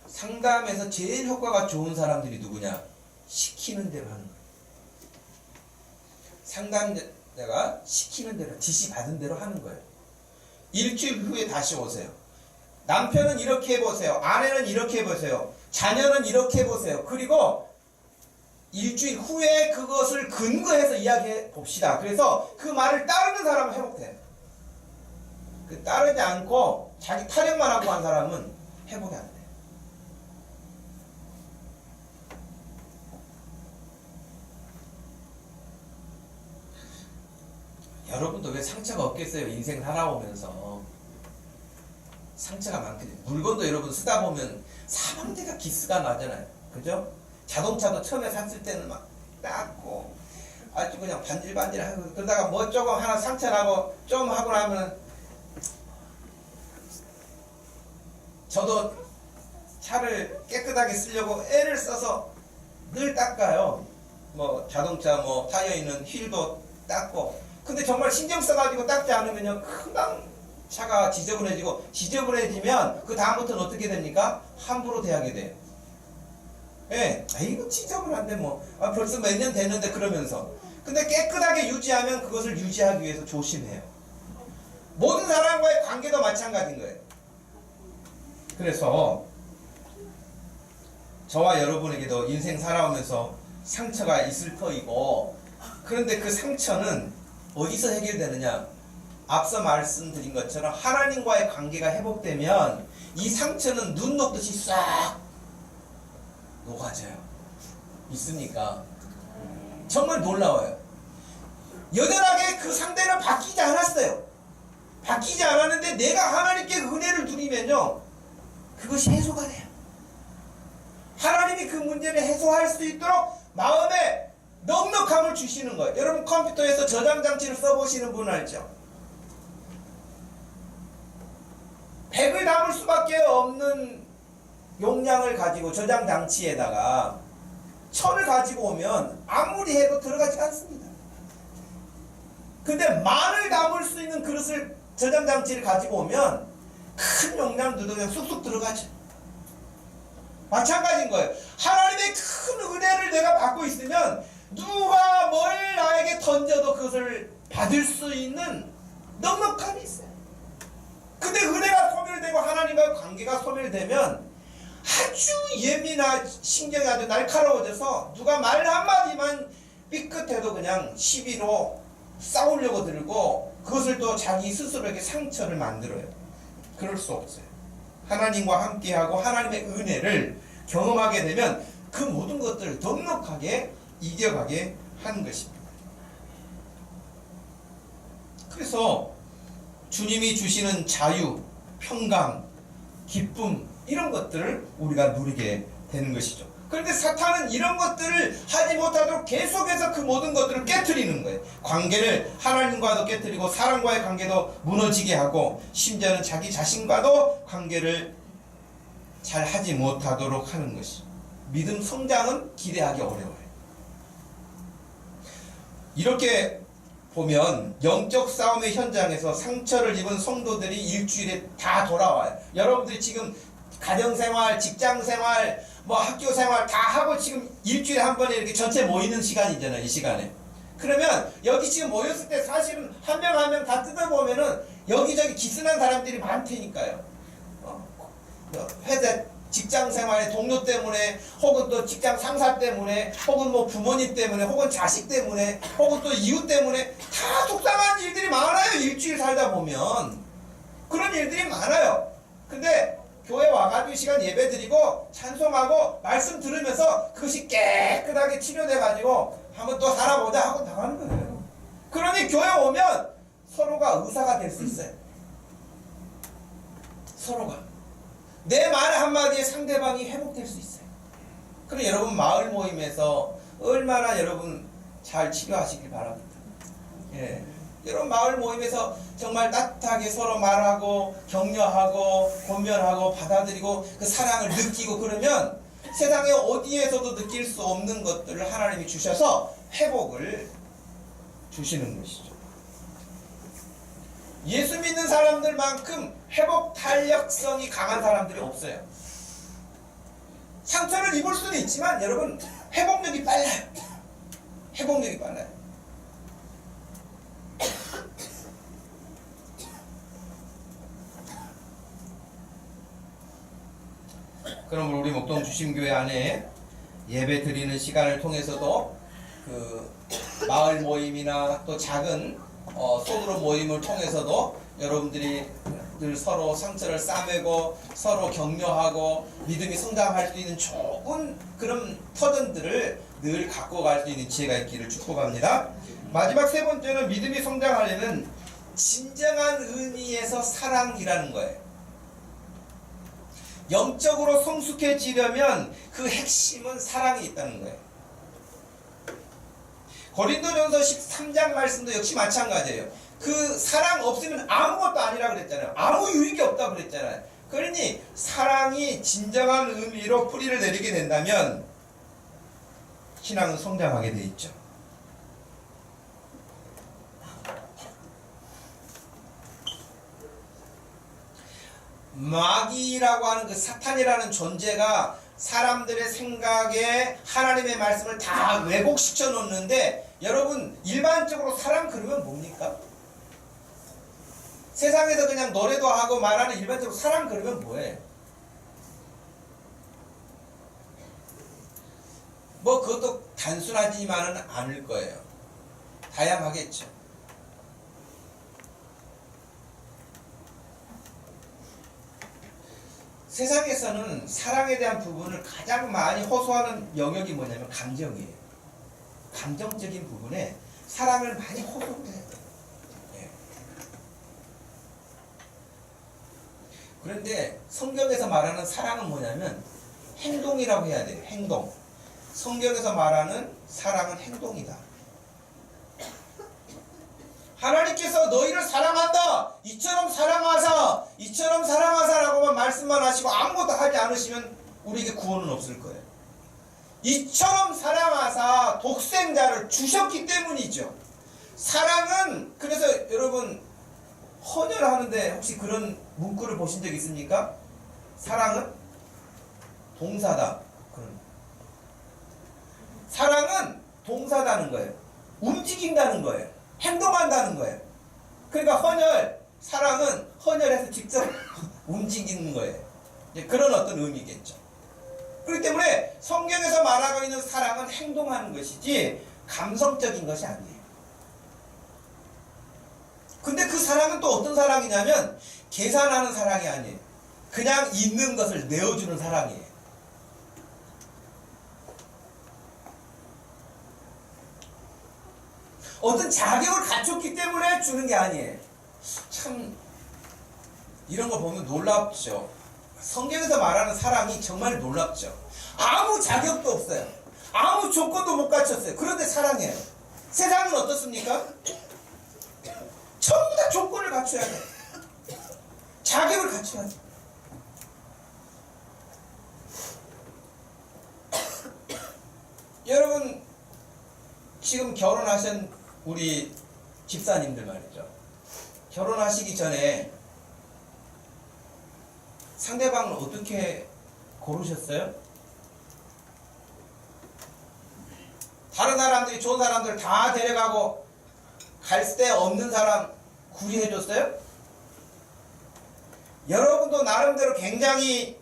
상담에서 제일 효과가 좋은 사람들이 누구냐? 시키는 대로 하는 거예요. 상담자가 시키는 대로, 지시받은 대로 하는 거예요. 일주일 후에 다시 오세요. 남편은 이렇게 해보세요. 아내는 이렇게 해보세요. 자녀는 이렇게 해보세요. 그리고 일주일 후에 그것을 근거해서 이야기해 봅시다. 그래서 그 말을 따르는 사람은 회복돼요. 그 따르지 않고 자기 타령만 하고 한 사람은 회복이 안 돼요. 여러분도 왜 상처가 없겠어요? 인생 살아오면서 상처가 많거든요. 물건도 여러분 쓰다 보면 사방대가 기스가 나잖아요. 그죠? 자동차도 처음에 샀을 때는 막 닦고 아주 그냥 반질반질하고 그러다가 뭐 조금 하나 상처 나고 좀 하고 나면 저도 차를 깨끗하게 쓰려고 애를 써서 늘 닦아요. 뭐 자동차 뭐 타이어 있는 휠도 닦고 근데 정말 신경 써가지고 닦지 않으면요 금방 차가 지저분해지면 그 다음부터는 어떻게 됩니까? 함부로 대하게 돼요. 예, 이거 지저분한데 뭐 벌써 몇 년 됐는데 그러면서 근데 깨끗하게 유지하면 그것을 유지하기 위해서 조심해요. 모든 사람과의 관계도 마찬가지인 거예요. 그래서 저와 여러분에게도 인생 살아오면서 상처가 있을 터이고 그런데 그 상처는 어디서 해결되느냐? 앞서 말씀드린 것처럼 하나님과의 관계가 회복되면 이 상처는 눈 녹듯이 싹 녹아져요. 있습니까? 정말 놀라워요. 여전하게 그 상대는 바뀌지 않았어요. 바뀌지 않았는데 내가 하나님께 은혜를 누리면요 그것이 해소가 돼요. 하나님이 그 문제를 해소할 수 있도록 마음에 넉넉함을 주시는 거예요. 여러분 컴퓨터에서 저장 장치를 써보시는 분 알죠? 100을 담을 수밖에 없는 용량을 가지고 저장 장치에다가 1000을 가지고 오면 아무리 해도 들어가지 않습니다. 근데 10,000을 담을 수 있는 그릇을 저장 장치를 가지고 오면 큰 용량도 그냥 쑥쑥 들어가죠. 마찬가지인 거예요. 하나님의 큰 은혜를 내가 받고 있으면 누가 뭘 나에게 던져도 그것을 받을 수 있는 넉넉함이 있어요. 근데 은혜가 소멸되고 하나님과 관계가 소멸되면 아주 예민한 신경이 아주 날카로워져서 누가 말 한마디만 삐끗해도 그냥 시비로 싸우려고 들고 그것을 또 자기 스스로에게 상처를 만들어요. 그럴 수 없어요. 하나님과 함께하고 하나님의 은혜를 경험하게 되면 그 모든 것들을 넉넉하게 이겨가게 하는 것입니다. 그래서 주님이 주시는 자유, 평강, 기쁨 이런 것들을 우리가 누리게 되는 것이죠. 그런데 사탄은 이런 것들을 하지 못하도록 계속해서 그 모든 것들을 깨트리는 거예요. 관계를 하나님과도 깨트리고 사람과의 관계도 무너지게 하고 심지어는 자기 자신과도 관계를 잘 하지 못하도록 하는 것이죠. 믿음 성장은 기대하기 어려워요. 이렇게 보면 영적 싸움의 현장에서 상처를 입은 성도들이 일주일에 다 돌아와요. 여러분들이 지금 가정생활, 직장생활, 뭐 학교생활 다 하고 지금 일주일에 한 번에 이렇게 전체 모이는 시간이잖아요. 이 시간에. 그러면 여기 지금 모였을 때 사실은 한 명 한 명 다 뜯어보면은 여기저기 기스난 사람들이 많다니까요. 회사 직장 생활의 동료 때문에 혹은 또 직장 상사 때문에 혹은 뭐 부모님 때문에 혹은 자식 때문에 혹은 또 이웃 때문에 다 속상한 일들이 많아요. 일주일 살다 보면 그런 일들이 많아요. 근데 교회 와가지고 시간 예배 드리고 찬송하고 말씀 들으면서 그것이 깨끗하게 치료돼가지고 한번 또 살아보자 하고 나가는 거예요. 그러니 교회 오면 서로가 의사가 될 수 있어요. 서로가 내 말 한마디에 상대방이 회복될 수 있어요. 그럼 여러분 마을 모임에서 얼마나 여러분 잘 치료하시길 바랍니다. 예. 여러분 마을 모임에서 정말 따뜻하게 서로 말하고 격려하고 권면하고 받아들이고 그 사랑을 느끼고 그러면 세상에 어디에서도 느낄 수 없는 것들을 하나님이 주셔서 회복을 주시는 것이죠. 예수 믿는 사람들만큼 회복 탄력성이 강한 사람들이 없어요. 상처를 입을 수는 있지만 여러분 회복력이 빨라요. 회복력이 빨라요. 그럼 우리 목동 주심교회 안에 예배 드리는 시간을 통해서도 그 마을 모임이나 또 작은 소그룹 모임을 통해서도 여러분들이 늘 서로 상처를 싸매고 서로 격려하고 믿음이 성장할 수 있는 좋은 그런 터전들을 늘 갖고 갈 수 있는 지혜가 있기를 축복합니다. 마지막 세 번째는 믿음이 성장하려면 진정한 의미에서 사랑이라는 거예요. 영적으로 성숙해지려면 그 핵심은 사랑이 있다는 거예요. 고린도전서 13장 말씀도 역시 마찬가지예요. 그 사랑 없으면 아무것도 아니라 그랬잖아요. 아무 유익이 없다 그랬잖아요. 그러니 사랑이 진정한 의미로 뿌리를 내리게 된다면 신앙은 성장하게 돼 있죠. 마귀라고 하는 그 사탄이라는 존재가 사람들의 생각에 하나님의 말씀을 다 왜곡시켜 놓는데 여러분 일반적으로 사랑 그러면 뭡니까? 세상에서 그냥 노래도 하고 말하는 일반적으로 사랑 그러면 뭐예요? 뭐 그것도 단순하지만은 않을 거예요. 다양하겠죠. 세상에서는 사랑에 대한 부분을 가장 많이 호소하는 영역이 뭐냐면 감정이에요. 감정적인 부분에 사랑을 많이 호소해요. 예. 그런데 성경에서 말하는 사랑은 뭐냐면 행동이라고 해야 돼요. 행동. 성경에서 말하는 사랑은 행동이다. 하나님께서 너희를 사랑한다. 이처럼 사랑하사라고만 말씀만 하시고 아무것도 하지 않으시면 우리에게 구원은 없을 거예요. 이처럼 사랑하사 독생자를 주셨기 때문이죠. 사랑은 그래서 여러분 헌혈을 하는데 혹시 그런 문구를 보신 적 있습니까? 사랑은 동사다. 사랑은 동사다는 거예요. 움직인다는 거예요. 행동한다는 거예요. 그러니까 헌혈, 사랑은 헌혈해서 직접 움직이는 거예요. 그런 어떤 의미겠죠. 그렇기 때문에 성경에서 말하고 있는 사랑은 행동하는 것이지 감성적인 것이 아니에요. 근데 그 사랑은 또 어떤 사랑이냐면 계산하는 사랑이 아니에요. 그냥 있는 것을 내어주는 사랑이에요. 어떤 자격을 갖췄기 때문에 주는 게 아니에요. 참 이런 거 보면 놀랍죠. 성경에서 말하는 사랑이 정말 놀랍죠. 아무 자격도 없어요. 아무 조건도 못 갖췄어요. 그런데 사랑해요. 세상은 어떻습니까? 전부 다 조건을 갖춰야 돼요. 자격을 갖춰야 돼요. 여러분 지금 결혼하신 우리 집사님들 말이죠. 결혼하시기 전에 상대방을 어떻게 고르셨어요? 다른 사람들이 좋은 사람들 다 데려가고 갈 데 없는 사람 구리해줬어요? 여러분도 나름대로 굉장히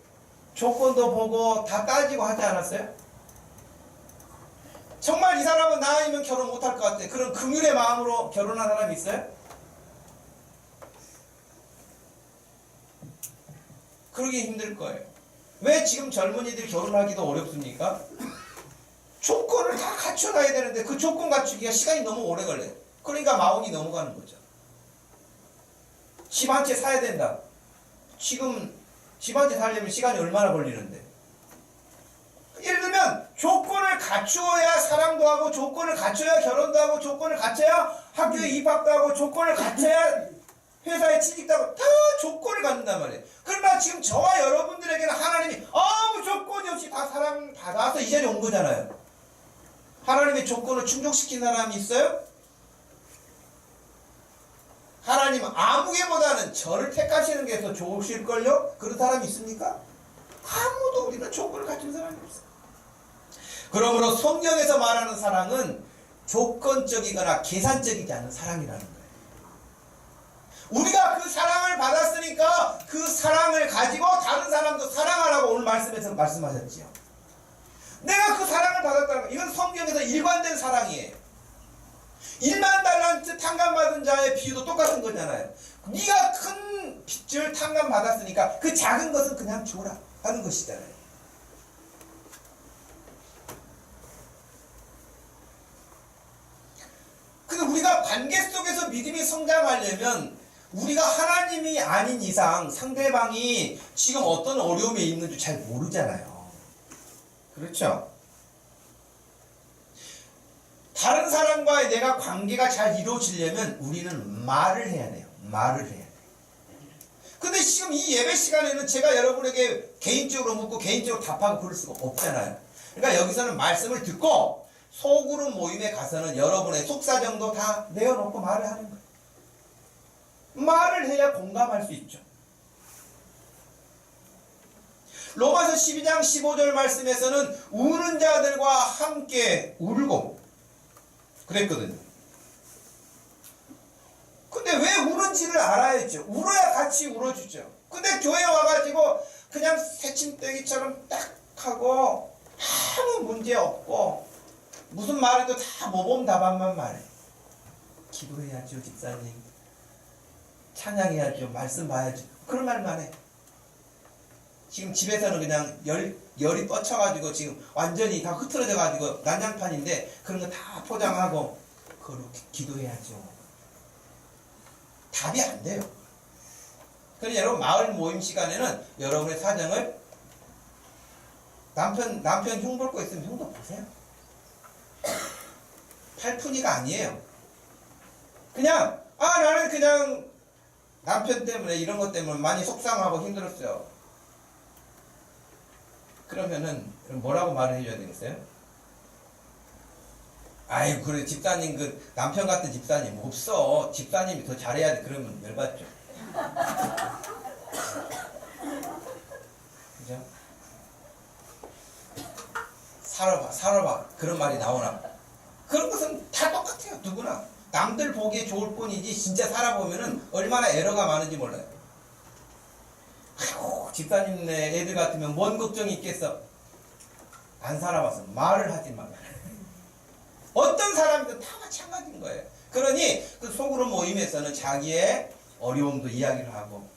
조건도 보고 다 따지고 하지 않았어요? 정말 이 사람은 나 아니면 결혼 못할 것 같아. 그런 긍휼의 마음으로 결혼한 사람이 있어요? 그러기 힘들 거예요. 왜 지금 젊은이들이 결혼하기도 어렵습니까? 조건을 다 갖춰놔야 되는데 그 조건 갖추기가 시간이 너무 오래 걸려요. 그러니까 마흔이 넘어가는 거죠. 집 한 채 사야 된다. 지금 집 한 채 사려면 시간이 얼마나 걸리는데. 예를 들면 조건을 갖추어야 사랑도 하고 조건을 갖춰야 결혼도 하고 조건을 갖춰야 학교에 입학도 하고 조건을 갖춰야 회사에 취직도 하고 다 조건을 갖는단 말이에요. 그러나 지금 저와 여러분들에게는 하나님이 아무 조건이 없이 다 사랑받아서 이 자리에 온 거잖아요. 하나님의 조건을 충족시킨 사람이 있어요? 하나님 아무개보다는 저를 택하시는 게 더 좋으실걸요? 그런 사람이 있습니까? 아무도 우리는 조건을 갖춘 사람이 없어요. 그러므로 성경에서 말하는 사랑은 조건적이거나 계산적이지 않은 사랑이라는 거예요. 우리가 그 사랑을 받았으니까 그 사랑을 가지고 다른 사람도 사랑하라고 오늘 말씀에서 말씀하셨지요. 내가 그 사랑을 받았다는 거, 이건 성경에서 일관된 사랑이에요. 1만 달란트 탕감받은 자의 비유도 똑같은 거잖아요. 네가 큰 빚을 탕감받았으니까 그 작은 것은 그냥 줘라 하는 것이잖아요. 근데 우리가 관계 속에서 믿음이 성장하려면 우리가 하나님이 아닌 이상 상대방이 지금 어떤 어려움에 있는지 잘 모르잖아요. 그렇죠? 다른 사람과의 내가 관계가 잘 이루어지려면 우리는 말을 해야 돼요. 말을 해야 돼요. 근데 지금 이 예배 시간에는 제가 여러분에게 개인적으로 묻고 개인적으로 답하고 그럴 수가 없잖아요. 그러니까 여기서는 말씀을 듣고 소그룹 모임에 가서는 여러분의 속사정도 다 내어놓고 말을 하는 거예요. 말을 해야 공감할 수 있죠. 로마서 12장 15절 말씀에서는 우는 자들과 함께 울고 그랬거든요. 근데 왜 우는지를 알아야죠. 울어야 같이 울어주죠. 근데 교회 와가지고 그냥 새침대기처럼 딱 하고 아무 문제 없고 무슨 말해도 다 모범 답안만 말해. 기도해야죠, 집사님. 찬양해야죠, 말씀 봐야죠. 그런 말만 해. 지금 집에서는 그냥 열이 뻗쳐가지고 지금 완전히 다 흐트러져가지고 난장판인데 그런 거 다 포장하고 그렇게 기도해야죠. 답이 안 돼요. 그래서 여러분 마을 모임 시간에는 여러분의 사정을 남편 흉 볼 거 있으면 흉도 보세요. 팔푼이가 아니에요. 그냥 나는 그냥 남편 때문에 이런 것 때문에 많이 속상하고 힘들었어요. 그러면은 뭐라고 말을 해줘야 되겠어요? 아이 그래 집사님 그 남편 같은 집사님 없어. 집사님이 더 잘해야 돼. 그러면 열받죠. 그죠? 살아봐 그런 말이 나오나? 그런 것은 다 똑같아요. 누구나. 남들 보기에 좋을 뿐이지 진짜 살아보면은 얼마나 에러가 많은지 몰라요. 아이고, 집사님네 애들 같으면 뭔 걱정이 있겠어. 안 살아봐서 말을 하지 말라. 어떤 사람이든 다 마찬가지인 거예요. 그러니 그 소그룹 모임에서는 자기의 어려움도 이야기를 하고,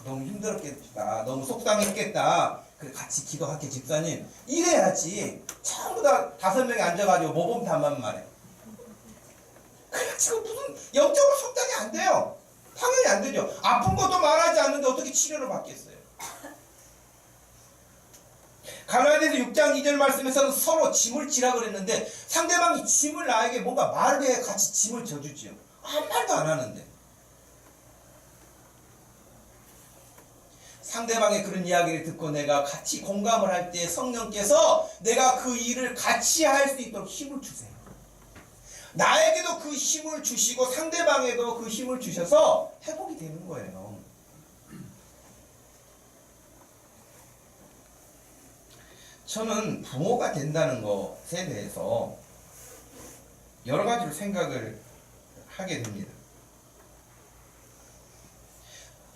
너무 힘들었겠다, 너무 속상했겠다, 그래 같이 기도할게 집사님, 이래야지. 전부 다 5명이 앉아가지고 모범답만 말해. 그래가지고 무슨 영적으로 속단이 안 돼요. 당연히 안 되죠. 아픈 것도 말하지 않는데 어떻게 치료를 받겠어요. 갈라디아서 6장 2절 말씀에서는 서로 짐을 지라 그랬는데, 상대방이 짐을 나에게 뭔가 말을 해 같이 짐을 져주지요. 아무 말도 안 하는데. 상대방의 그런 이야기를 듣고 내가 같이 공감을 할 때 성령께서 내가 그 일을 같이 할 수 있도록 힘을 주세요. 나에게도 그 힘을 주시고 상대방에도 그 힘을 주셔서 회복이 되는 거예요. 저는 부모가 된다는 것에 대해서 여러 가지로 생각을 하게 됩니다.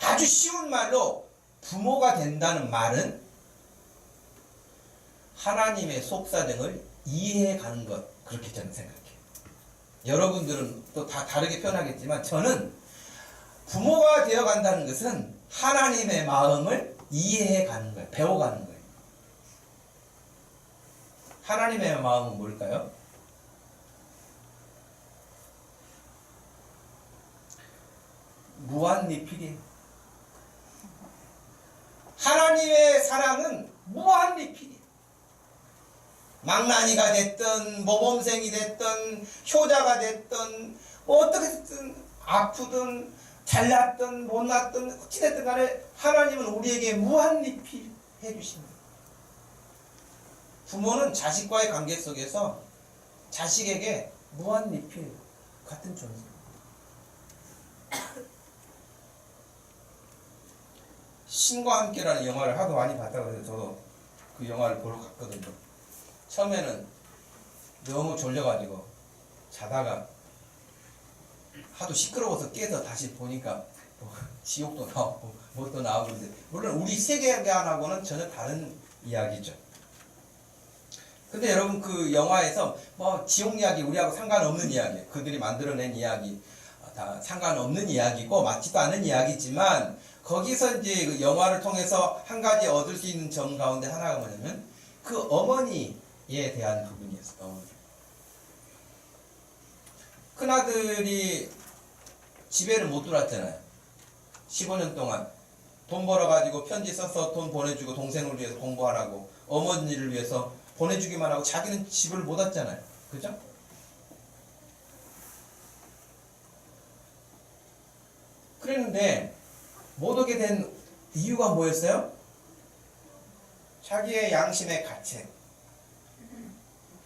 아주 쉬운 말로 부모가 된다는 말은 하나님의 속사정을 이해해 가는 것, 그렇게 저는 생각해요. 여러분들은 또 다 다르게 표현하겠지만, 저는 부모가 되어 간다는 것은 하나님의 마음을 이해해 가는 거예요. 배워가는 거예요. 하나님의 마음은 뭘까요? 무한리필이에요. 하나님의 사랑은 무한리필이에요. 망나니가 됐든 모범생이 됐든 효자가 됐든 어떻게 됐든 아프든 잘났든 못났든 어찌됐든 간에 하나님은 우리에게 무한리필 해주십니다. 부모는 자식과의 관계 속에서 자식에게 무한리필 같은 존재. 신과 함께라는 영화를 하도 많이 봤다고 해서 저도 그 영화를 보러 갔거든요. 처음에는 너무 졸려가지고 자다가 하도 시끄러워서 깨서 다시 보니까 지옥도 나오고 뭣도 나오고, 있는데 물론 우리 세계관하고는 전혀 다른 이야기죠. 근데 여러분, 그 영화에서 뭐 지옥 이야기 우리하고 상관없는 이야기, 그들이 만들어낸 이야기 다 상관없는 이야기고 맞지도 않은 이야기지만, 거기서 이제 그 영화를 통해서 한 가지 얻을 수 있는 점 가운데 하나가 뭐냐면 그 어머니에 대한 부분이었어요. 큰아들이 집에를 못 들어왔잖아요. 15년 동안 돈 벌어가지고 편지 써서 돈 보내주고 동생을 위해서 공부하라고, 어머니를 위해서 보내주기만 하고 자기는 집을 못 왔잖아요. 그죠? 그랬는데 못 오게 된 이유가 뭐였어요? 자기의 양심의 가책.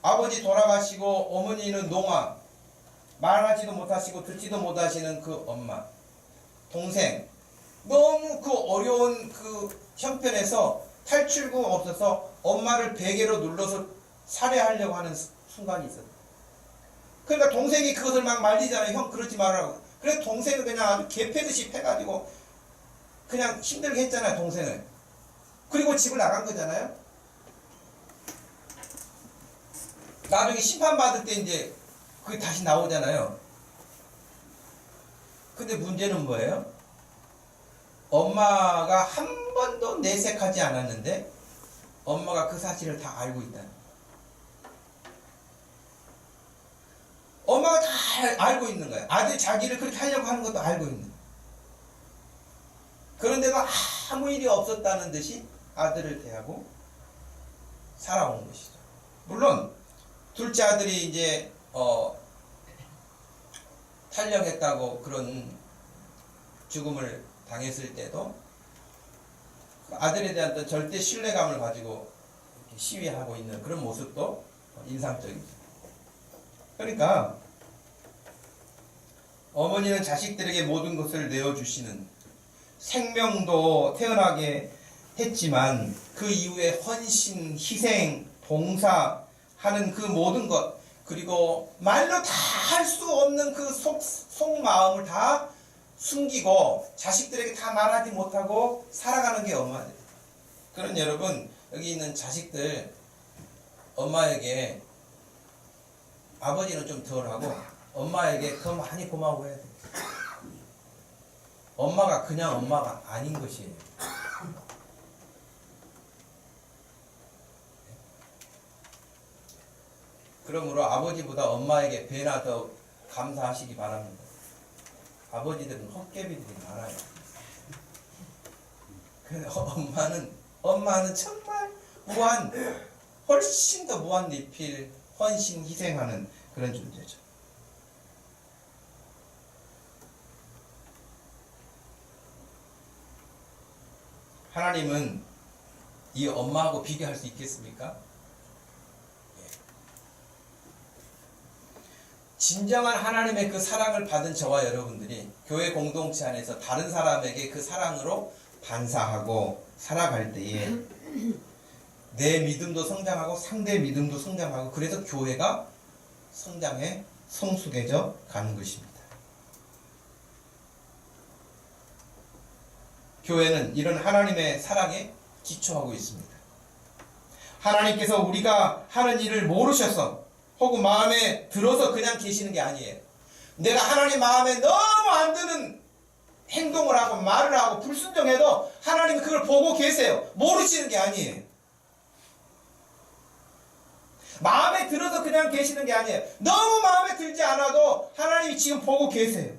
아버지 돌아가시고 어머니는 농아, 말하지도 못하시고 듣지도 못하시는 그 엄마, 동생, 너무 그 어려운 그 형편에서 탈출구가 없어서 엄마를 베개로 눌러서 살해하려고 하는 순간이 있었어요. 그러니까 동생이 그것을 막 말리잖아요. 형 그러지 말라고. 그래서 동생을 그냥 아주 개패듯이 패가지고 그냥 힘들게 했잖아요, 동생을. 그리고 집을 나간 거잖아요. 나중에 심판받을 때 이제 그게 다시 나오잖아요. 근데 문제는 뭐예요? 엄마가 한 번도 내색하지 않았는데 엄마가 그 사실을 다 알고 있다. 엄마가 다 알고 있는 거예요. 아들 자기를 그렇게 하려고 하는 것도 알고 있는 거예요. 그런데도 아무 일이 없었다는 듯이 아들을 대하고 살아온 것이죠. 물론 둘째 아들이 이제 탈령했다고 그런 죽음을 당했을 때도 아들에 대한 또 절대 신뢰감을 가지고 이렇게 시위하고 있는 그런 모습도 인상적이죠. 그러니까 어머니는 자식들에게 모든 것을 내어주시는, 생명도 태어나게 했지만 그 이후에 헌신, 희생, 봉사하는 그 모든 것, 그리고 말로 다 할 수 없는 그 속마음을 다 숨기고 자식들에게 다 말하지 못하고 살아가는 게 엄마들. 그런 여러분, 여기 있는 자식들, 엄마에게, 아버지는 좀 덜하고 엄마에게 더 많이 고마워해야 돼. 엄마가 그냥 엄마가 아닌 것이에요. 그러므로 아버지보다 엄마에게 배나 더 감사하시기 바랍니다. 아버지들은 헛개비들이 많아요. 근데 엄마는 정말 훨씬 더 무한 리필, 헌신, 희생하는 그런 존재죠. 하나님은 이 엄마하고 비교할 수 있겠습니까? 진정한 하나님의 그 사랑을 받은 저와 여러분들이 교회 공동체 안에서 다른 사람에게 그 사랑으로 반사하고 살아갈 때에 내 믿음도 성장하고 상대의 믿음도 성장하고, 그래서 교회가 성장해 성숙해져 가는 것입니다. 교회는 이런 하나님의 사랑에 기초하고 있습니다. 하나님께서 우리가 하는 일을 모르셔서 혹은 마음에 들어서 그냥 계시는 게 아니에요. 내가 하나님 마음에 너무 안 드는 행동을 하고 말을 하고 불순종해도 하나님은 그걸 보고 계세요. 모르시는 게 아니에요. 마음에 들어서 그냥 계시는 게 아니에요. 너무 마음에 들지 않아도 하나님이 지금 보고 계세요.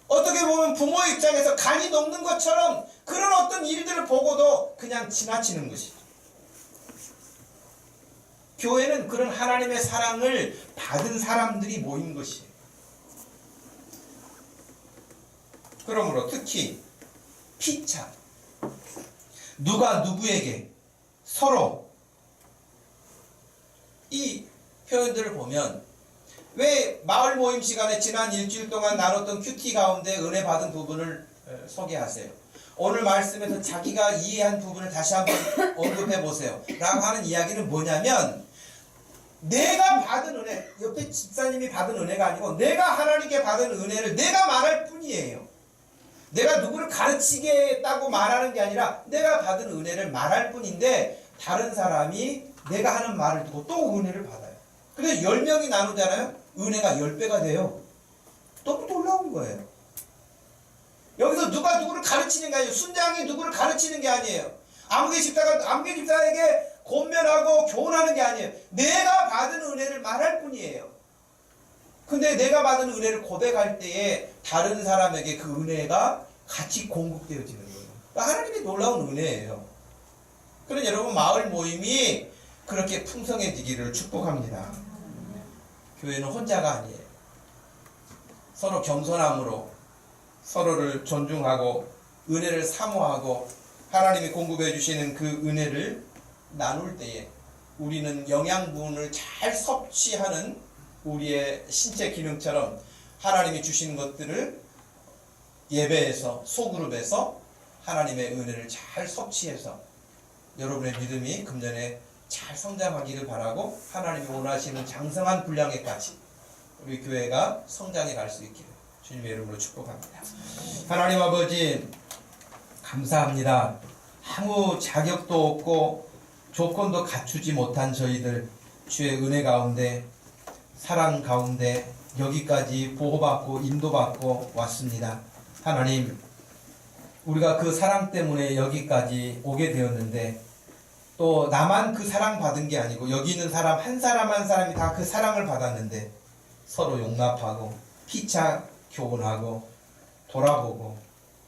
어떻게 보면 부모의 입장에서 간이 녹는 것처럼 그런 어떤 일들을 보고도 그냥 지나치는 것이죠. 교회는 그런 하나님의 사랑을 받은 사람들이 모인 것이에요. 그러므로 특히 피차, 누가 누구에게 서로, 이 표현들을 보면 왜 마을 모임 시간에 지난 일주일 동안 나눴던 큐티 가운데 은혜 받은 부분을 소개하세요. 오늘 말씀에서 자기가 이해한 부분을 다시 한번 언급해 보세요 라고 하는 이야기는 뭐냐면, 내가 받은 은혜, 옆에 집사님이 받은 은혜가 아니고 내가 하나님께 받은 은혜를 내가 말할 뿐이에요. 내가 누구를 가르치겠다고 말하는 게 아니라 내가 받은 은혜를 말할 뿐인데, 다른 사람이 내가 하는 말을 듣고 또 은혜를 받아요. 그래서 10명이 나누잖아요. 은혜가 10배가 돼요. 너무 놀라운 거예요. 여기서 누가 누구를 가르치는 게 아니에요. 순장이 누구를 가르치는 게 아니에요. 아무개 집사에게 권면하고 교훈하는 게 아니에요. 내가 받은 은혜를 말할 뿐이에요. 근데 내가 받은 은혜를 고백할 때에 다른 사람에게 그 은혜가 같이 공급되어지는 거예요. 그러니까 하나님의 놀라운 은혜예요. 그래서 여러분, 마을 모임이 그렇게 풍성해지기를 축복합니다. 교회는 혼자가 아니에요. 서로 겸손함으로 서로를 존중하고 은혜를 사모하고 하나님이 공급해 주시는 그 은혜를 나눌 때에 우리는 영양분을 잘 섭취하는 우리의 신체 기능처럼 하나님이 주시는 것들을 예배에서, 소그룹에서 하나님의 은혜를 잘 섭취해서 여러분의 믿음이 금년에 잘 성장하기를 바라고, 하나님이 원하시는 장성한 분량에까지 우리 교회가 성장해 갈 수 있기를 주님의 이름으로 축복합니다. 하나님 아버지, 감사합니다. 아무 자격도 없고 조건도 갖추지 못한 저희들, 주의 은혜 가운데, 사랑 가운데 여기까지 보호받고 인도받고 왔습니다. 하나님, 우리가 그 사랑 때문에 여기까지 오게 되었는데, 또 나만 그 사랑 받은 게 아니고 여기 있는 사람 한 사람 한 사람이 다 그 사랑을 받았는데, 서로 용납하고 피차 교훈하고 돌아보고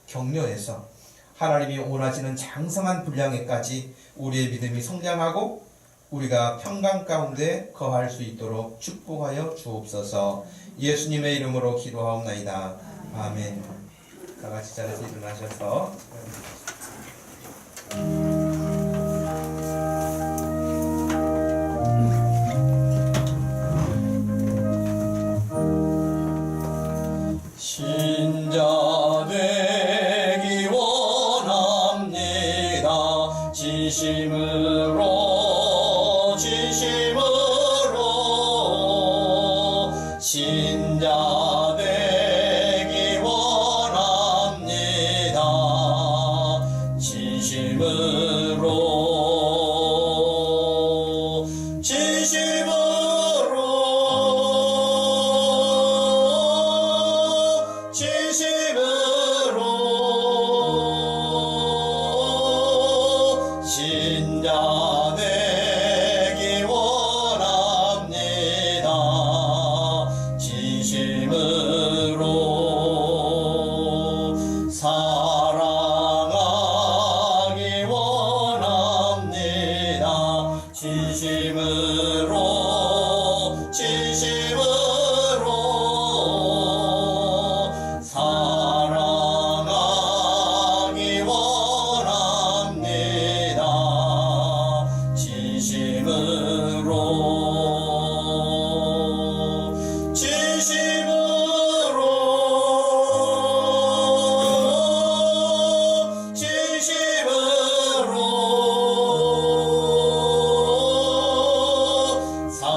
격려해서 하나님이 원하시는 장성한 분량에까지 우리의 믿음이 성장하고 우리가 평강 가운데 거할 수 있도록 축복하여 주옵소서. 예수님의 이름으로 기도하옵나이다. 아멘. 다 같이 자리에서 일어나셔서 신자 되기 원합니다. 진심으로 신자 되기 원합니다. 진심으로 신자 되기 원합니다. 진심으로 사랑하기 원합니다. 진심으로 사랑하기 원합니다.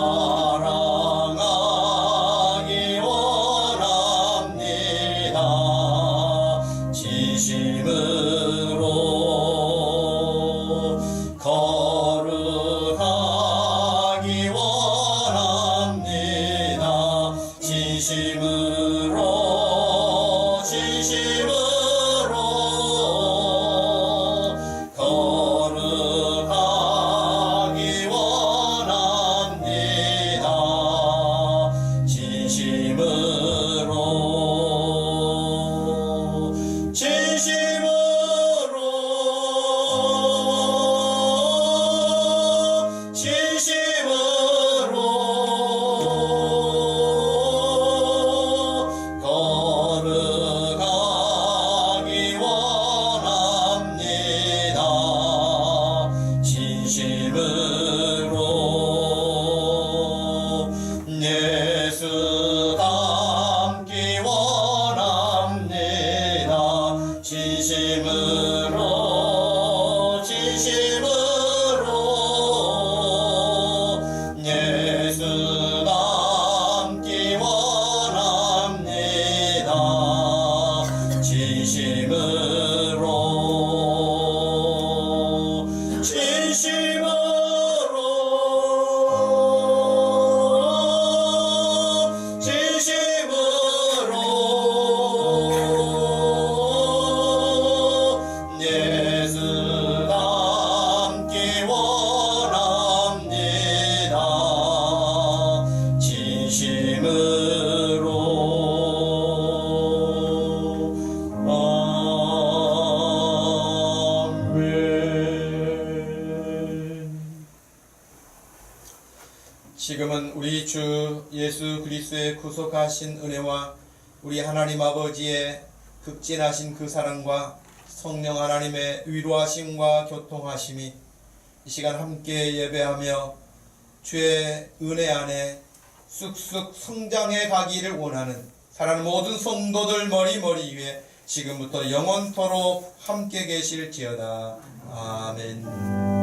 사랑하기 원합니다. 진심으로 거룩하기 원합니다. 진심으로 거룩하기 원합니다. 거룩하기 원합니다. 진심으로 예수 닮기 원합니다. 진심으로 예수 닮기 원합니다. 예수 닮기 원합니다. 진심으로 아멘. 지금은 우리 주 예수 그리스도의 구속하신 은혜와 우리 하나님 아버지의 극진하신 그 사랑과 성령 하나님의 위로하심과 교통하심이 이 시간 함께 예배하며 주의 은혜 안에 쑥쑥 성장해 가기를 원하는 사랑하는 모든 성도들 머리 위에 지금부터 영원토록 함께 계실지어다. 아멘.